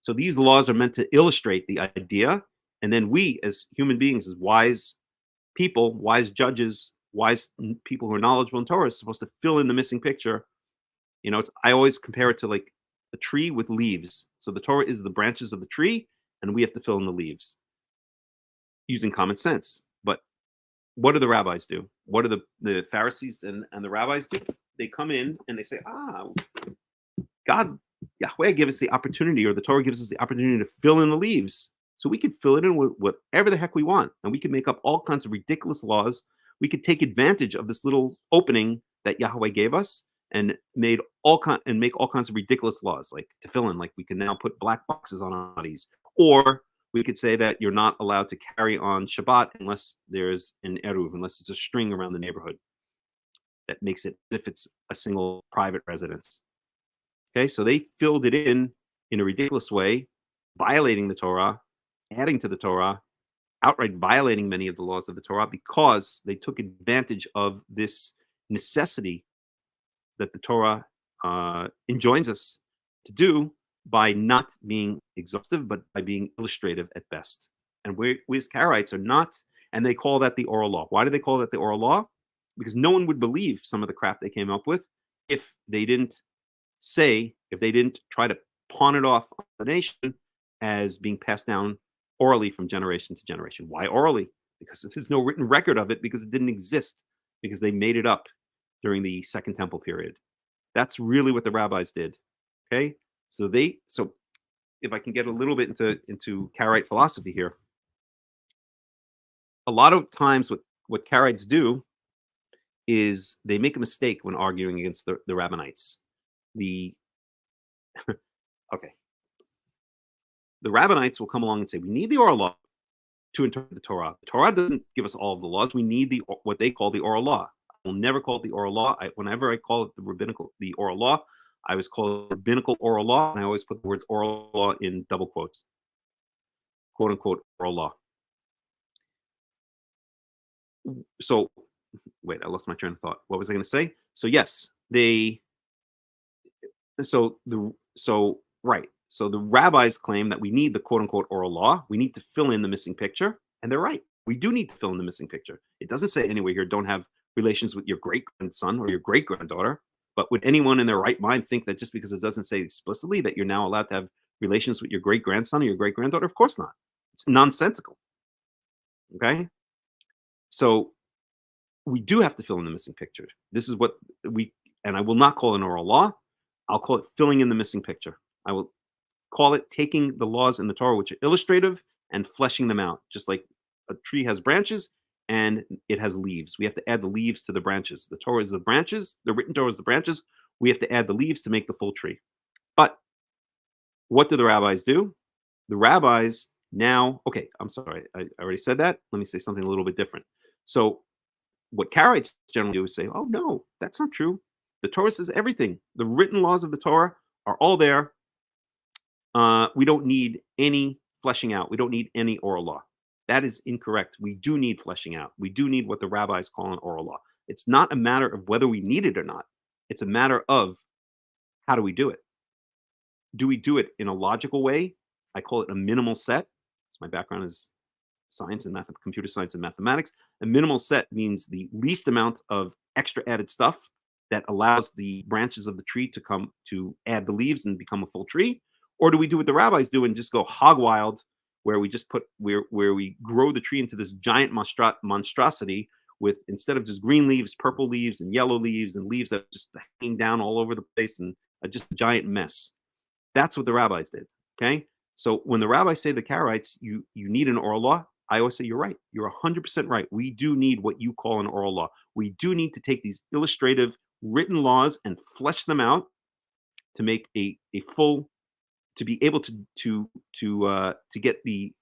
So these laws are meant to illustrate the idea, and then we, as human beings, as wise people, wise judges, wise people who are knowledgeable in Torah, are supposed to fill in the missing picture. I always compare it to like a tree with leaves. So the Torah is the branches of the tree, and we have to fill in the leaves using common sense. But what do the rabbis do? What do the Pharisees and the rabbis do? They come in and they say, God, Yahweh gave us the opportunity, or the Torah gives us the opportunity to fill in the leaves. So we could fill it in with whatever the heck we want. And we can make up all kinds of ridiculous laws. We could take advantage of this little opening that Yahweh gave us and make all kinds of ridiculous laws, like to fill in. Like we can now put black boxes on our bodies. Or we could say that you're not allowed to carry on Shabbat unless there's an eruv, unless it's a string around the neighborhood. That makes it as if it's a single private residence. Okay, so they filled it in a ridiculous way, violating the Torah, adding to the Torah, outright violating many of the laws of the Torah, because they took advantage of this necessity that the Torah enjoins us to do by not being exhaustive, but by being illustrative at best. And we as Karaites are not, and they call that the oral law. Why do they call that the oral law? Because no one would believe some of the crap they came up with if they didn't try to pawn it off on the nation as being passed down orally from generation to generation. Why orally? Because there's no written record of it, because it didn't exist, because they made it up during the Second Temple period. That's really what the rabbis did. Okay, so if I can get a little bit into Karaite philosophy here, a lot of times what Karaites do is they make a mistake when arguing against the Rabbinites. Okay, the Rabbinites will come along and say, we need the oral law to interpret the Torah. The Torah doesn't give us all of the laws. We need what they call the oral law. I will never call it the oral law. Whenever I call it the oral law, I always call it rabbinical oral law, and I always put the words oral law in double quotes, quote unquote oral law. so wait, I lost my train of thought. What was I going to say? So yes, they. Right. So the rabbis claim that we need the quote unquote oral law. We need to fill in the missing picture, and they're right. We do need to fill in the missing picture. It doesn't say anywhere here don't have relations with your great grandson or your great granddaughter. But would anyone in their right mind think that just because it doesn't say explicitly that you're now allowed to have relations with your great grandson or your great granddaughter? Of course not. It's nonsensical. Okay. So we do have to fill in the missing picture. This is what and I will not call it an oral law. I'll call it filling in the missing picture. I will call it taking the laws in the Torah, which are illustrative, and fleshing them out. Just like a tree has branches and it has leaves. We have to add the leaves to the branches. The Torah is the branches, the written Torah is the branches. We have to add the leaves to make the full tree. But what do the rabbis do? The rabbis now, okay, I'm sorry, I already said that. Let me say something a little bit different. So what Karaites generally do is say, oh, no, that's not true. The Torah says everything. The written laws of the Torah are all there. We don't need any fleshing out. We don't need any oral law. That is incorrect. We do need fleshing out. We do need what the rabbis call an oral law. It's not a matter of whether we need it or not. It's a matter of how do we do it? Do we do it in a logical way? I call it a minimal set. So my background is science and computer science and mathematics. A minimal set means the least amount of extra added stuff that allows the branches of the tree to come to add the leaves and become a full tree. Or do we do what the rabbis do and just go hog wild, where we just where we grow the tree into this giant monstrosity with, instead of just green leaves, purple leaves and yellow leaves and leaves that are just hanging down all over the place and just a giant mess. That's what the rabbis did. Okay. So when the rabbis say the Karaites, you need an oral law, I always say, you're right. You're 100% right. We do need what you call an oral law. We do need to take these illustrative written laws and flesh them out to make a full, to be able to get the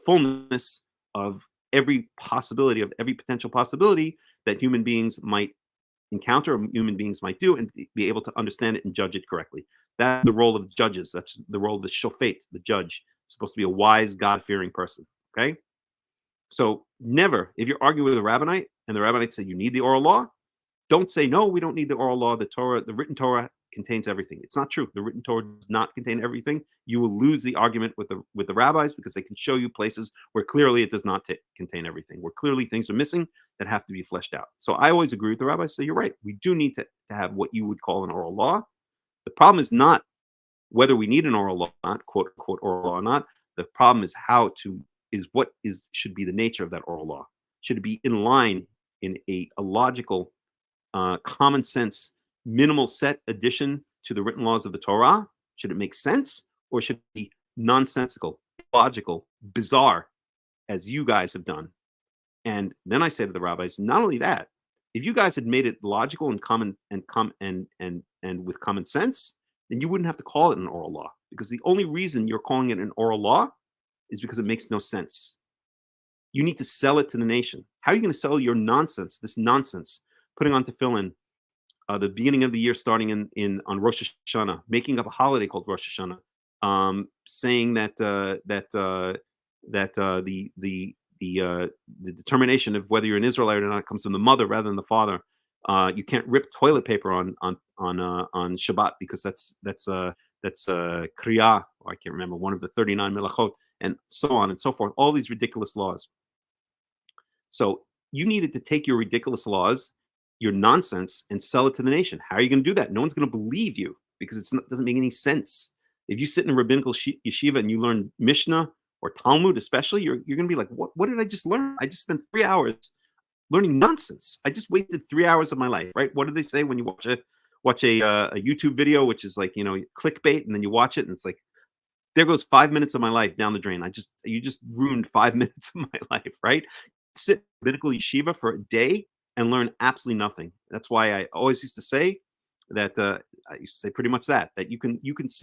fullness of every possibility, of every potential possibility that human beings might encounter, or human beings might do, and be able to understand it and judge it correctly. That's the role of judges. That's the role of the shofet, the judge. It's supposed to be a wise, God-fearing person. Okay. So never, if you're arguing with a rabbinite and the rabbinite say you need the oral law, don't say, no, we don't need the oral law. The Torah, the written Torah contains everything. It's not true. The written Torah does not contain everything. You will lose the argument with the rabbis, because they can show you places where clearly it does not contain everything, where clearly things are missing that have to be fleshed out. So I always agree with the rabbis. So you're right. We do need to have what you would call an oral law. The problem is not whether we need an oral law, not quote unquote oral law or not. The problem is what should be the nature of that oral law. Should it be in line in a logical, common sense, minimal set addition to the written laws of the Torah? Should it make sense, or should it be nonsensical, illogical, bizarre, as you guys have done? And then I say to the rabbis, not only that, if you guys had made it logical and common and with common sense, then you wouldn't have to call it an oral law, because the only reason you're calling it an oral law is because it makes no sense. You need to sell it to the nation. How are you going to sell your nonsense, this nonsense, putting on tefillin, the beginning of the year starting on Rosh Hashanah, making up a holiday called Rosh Hashanah, saying that the determination of whether you're an Israelite or not comes from the mother rather than the father. You can't rip toilet paper on Shabbat, because that's Kriya, or I can't remember, one of the 39 melachot, and so on and so forth. All these ridiculous laws. So you needed to take your ridiculous laws, your nonsense, and sell it to the nation. How are you going to do that? No one's going to believe you, because it doesn't make any sense. If you sit in a rabbinical yeshiva and you learn Mishnah or Talmud, especially, you're going to be like, what did I just learn? I just spent 3 hours learning nonsense. I just wasted 3 hours of my life, right? What do they say when you watch a YouTube video, which is like, clickbait, and then you watch it and it's like, there goes 5 minutes of my life down the drain. You just ruined 5 minutes of my life, right? Sit in rabbinical yeshiva for a day and learn absolutely nothing. That's why I always used to say that, I used to say pretty much that you can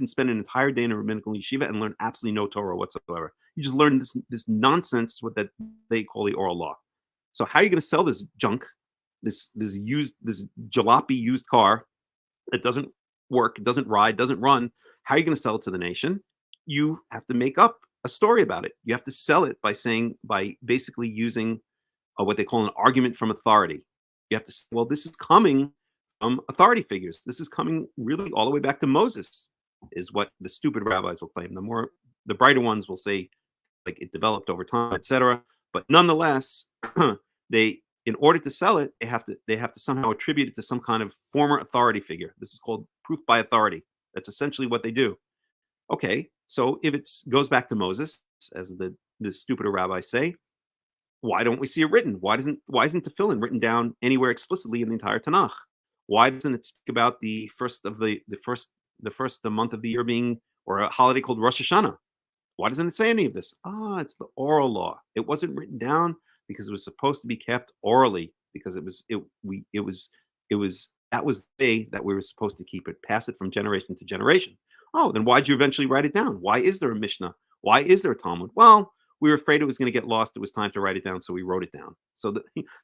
spend an entire day in a rabbinical yeshiva and learn absolutely no Torah whatsoever. You just learn this nonsense, what that they call the oral law. So how are you going to sell this junk, this jalopy used car that doesn't work, doesn't ride, doesn't run? How are you going to sell it to the nation? You have to make up a story about it. You have to sell it by basically using what they call an argument from authority. You have to say, well, this is coming from authority figures. This is coming really all the way back to Moses, is what the stupid rabbis will claim. The brighter ones will say, like, it developed over time, etc. But nonetheless, in order to sell it, they have to somehow attribute it to some kind of former authority figure. This is called proof by authority. That's essentially what they do. Okay, so if it goes back to Moses, as the stupider rabbis say, why don't we see it written? Why isn't tefillin written down anywhere explicitly in the entire Tanakh? Why doesn't it speak about the first of the month of the year being, or a holiday called Rosh Hashanah? Why doesn't it say any of this? It's the oral law. It wasn't written down because it was supposed to be kept orally, because that was the day that we were supposed to keep it, pass it from generation to generation. Then why'd you eventually write it down? Why is there a Mishnah? Why is there a Talmud? Well, we were afraid it was going to get lost. It was time to write it down, so we wrote it down. So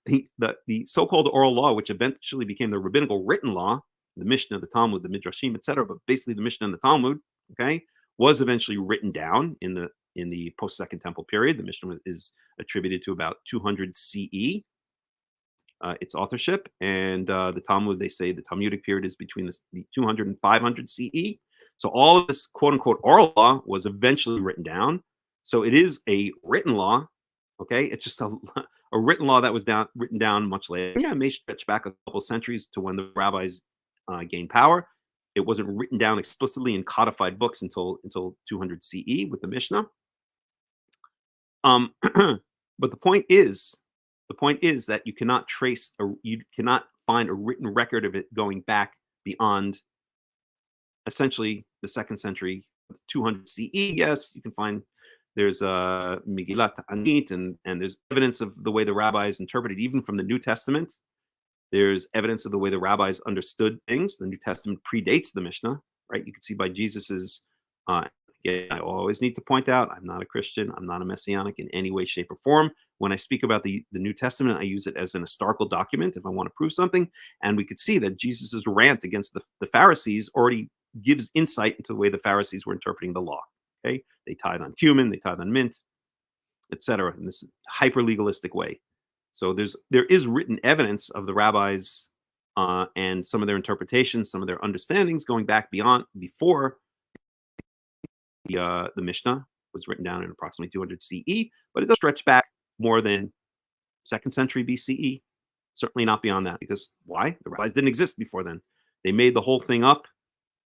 the so-called oral law, which eventually became the rabbinical written law, the Mishnah, the Talmud, the Midrashim, etc., but basically the Mishnah and the Talmud, okay, was eventually written down in the post-Second Temple period. The Mishnah is attributed to about 200 CE, its authorship, and the Talmud, they say the Talmudic period is between the 200 and 500 CE. So all of this quote-unquote oral law was eventually written down. So it is a written law, okay? It's just a written law that was written down much later. Yeah, it may stretch back a couple centuries to when the rabbis gained power. It wasn't written down explicitly in codified books until 200 CE with the Mishnah. But the point is that you cannot find a written record of it going back beyond essentially the 2nd century, 200 CE. Yes, you can find there's Megillat Ta'anit, and there's evidence of the way the rabbis interpreted, even from the New Testament. There's evidence of the way the rabbis understood things. The New Testament predates the Mishnah, right? You can see by Jesus's. Again, I always need to point out, I'm not a Christian. I'm not a Messianic in any way, shape, or form. When I speak about the New Testament, I use it as an historical document if I want to prove something. And we could see that Jesus's rant against the Pharisees already gives insight into the way the Pharisees were interpreting the law. Okay, they tied on cumin, they tied on mint, etc., in this hyper legalistic way. So there is written evidence of the rabbis and some of their interpretations, some of their understandings going back before the Mishnah was written down in approximately 200 CE, but it does stretch back more than 2nd century BCE. Certainly not beyond that, because why? The rabbis didn't exist before then. They made the whole thing up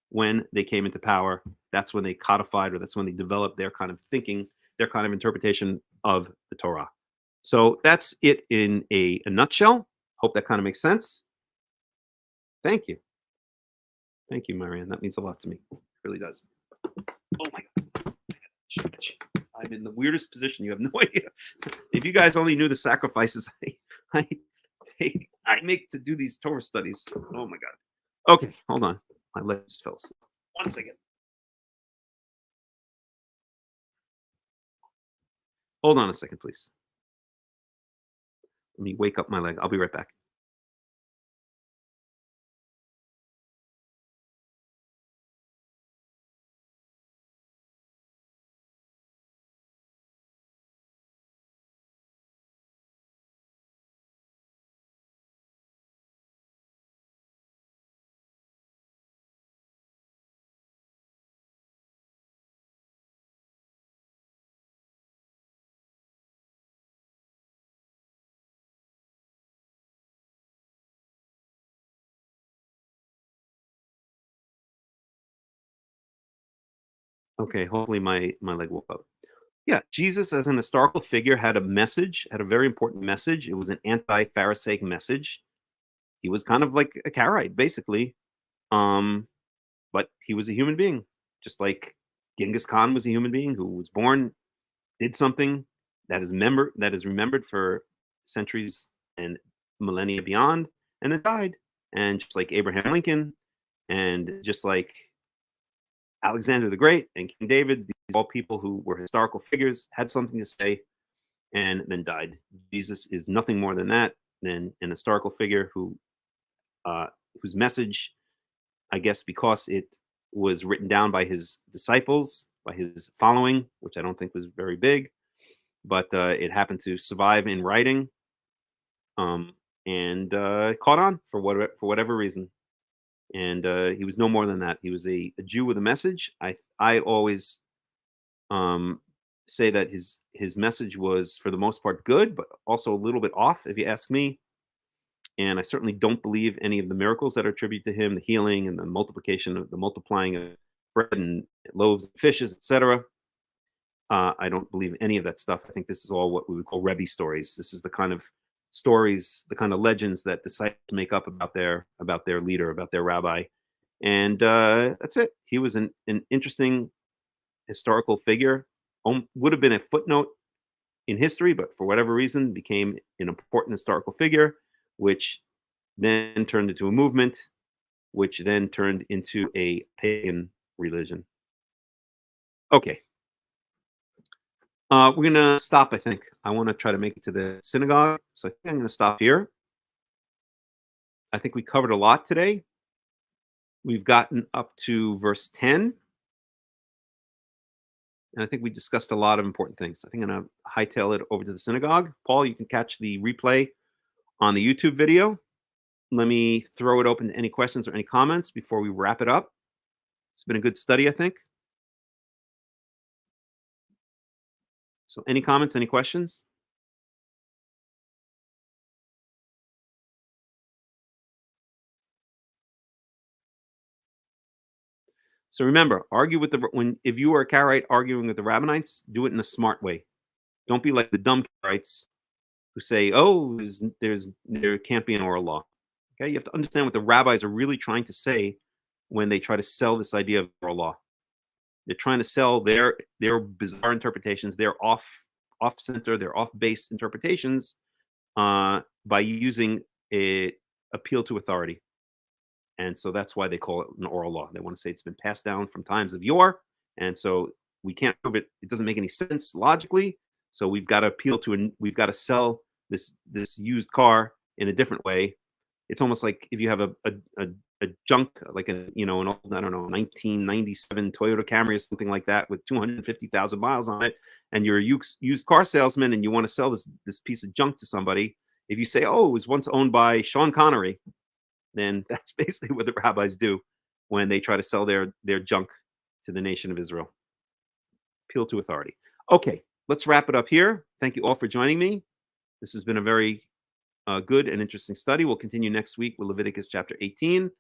when they came into power. That's when they codified, or that's when they developed their kind of thinking, their kind of interpretation of the Torah. So that's it in a nutshell. Hope that kind of makes sense. Thank you. Thank you, Marianne. That means a lot to me. It really does. Oh my God. I'm in the weirdest position. You have no idea. If you guys only knew the sacrifices I make to do these Torah studies. Oh my God. Okay, hold on. My leg just fell asleep. 1 second. Hold on a second, please. Let me wake up my leg. I'll be right back. Okay, hopefully my leg woke up. Yeah, Jesus as an historical figure had a message, had a very important message. It was an anti-Pharisaic message. He was kind of like a Karaite, basically. But he was a human being, just like Genghis Khan was a human being who was born, did something that is remembered for centuries and millennia beyond, and then died. And just like Abraham Lincoln, and just like Alexander the Great and King David, these are all people who were historical figures, had something to say, and then died. Jesus is nothing more than that, than an historical figure whose message, I guess because it was written down by his disciples, by his following, which I don't think was very big, but it happened to survive in writing. and caught on for whatever reason. And he was no more than that. He was a Jew with a message. I always say that his message was for the most part good, but also a little bit off, if you ask me. And I certainly don't believe any of the miracles that are attributed to him, the healing and the multiplication of the multiplying of bread and loaves and fishes, etc. I don't believe any of that stuff. I think this is all what we would call Rebbe stories. This is the kind of stories, the kind of legends that disciples make up about their leader, about their rabbi. And that's it. He was an interesting historical figure. Would have been a footnote in history, but for whatever reason became an important historical figure, which then turned into a movement, which then turned into a pagan religion. Okay. We're going to stop, I think. I want to try to make it to the synagogue. So I think I'm going to stop here. I think we covered a lot today. We've gotten up to verse 10. And I think we discussed a lot of important things. I think I'm going to hightail it over to the synagogue. Paul, you can catch the replay on the YouTube video. Let me throw it open to any questions or any comments before we wrap it up. It's been a good study, I think. So any comments, any questions? So remember, argue with if you are a Karaite arguing with the Rabbinites, do it in a smart way. Don't be like the dumb Karaites who say, "Oh, there can't be an oral law." Okay, you have to understand what the rabbis are really trying to say when they try to sell this idea of oral law. They're trying to sell their bizarre interpretations, their off-center, their off-base interpretations by using a appeal to authority. And so that's why they call it an oral law. They want to say it's been passed down from times of yore. And so we can't prove it. It doesn't make any sense logically. So we've got to appeal to, we've got to sell this used car in a different way. It's almost like if you have a junk, like an old, I don't know, 1997 Toyota Camry or something like that with 250,000 miles on it, and you're a used car salesman and you want to sell this piece of junk to somebody. If you say, "Oh, it was once owned by Sean Connery," then that's basically what the rabbis do when they try to sell their junk to the nation of Israel. Appeal to authority. Okay, let's wrap it up here. Thank you all for joining me. This has been a very good and interesting study. We'll continue next week with Leviticus chapter 18.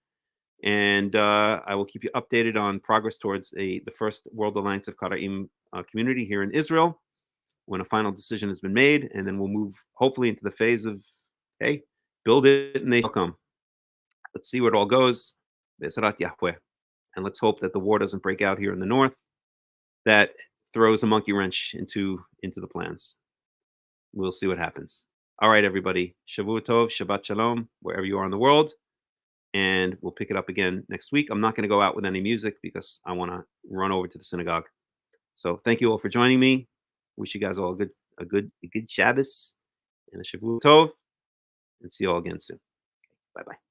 And I will keep you updated on progress towards the first World Alliance of Qara'im community here in Israel when a final decision has been made. And then we'll move hopefully into the phase of, hey, build it and they shall come. Let's see where it all goes. Be'ezrat Yahweh. And let's hope that the war doesn't break out here in the north that throws a monkey wrench into the plans. We'll see what happens. All right, everybody. Shavua Tov, Shabbat Shalom, wherever you are in the world. And we'll pick it up again next week. I'm not going to go out with any music because I want to run over to the synagogue. So thank you all for joining me. Wish you guys all a good Shabbos and a Shavua Tov. And see you all again soon. Bye-bye.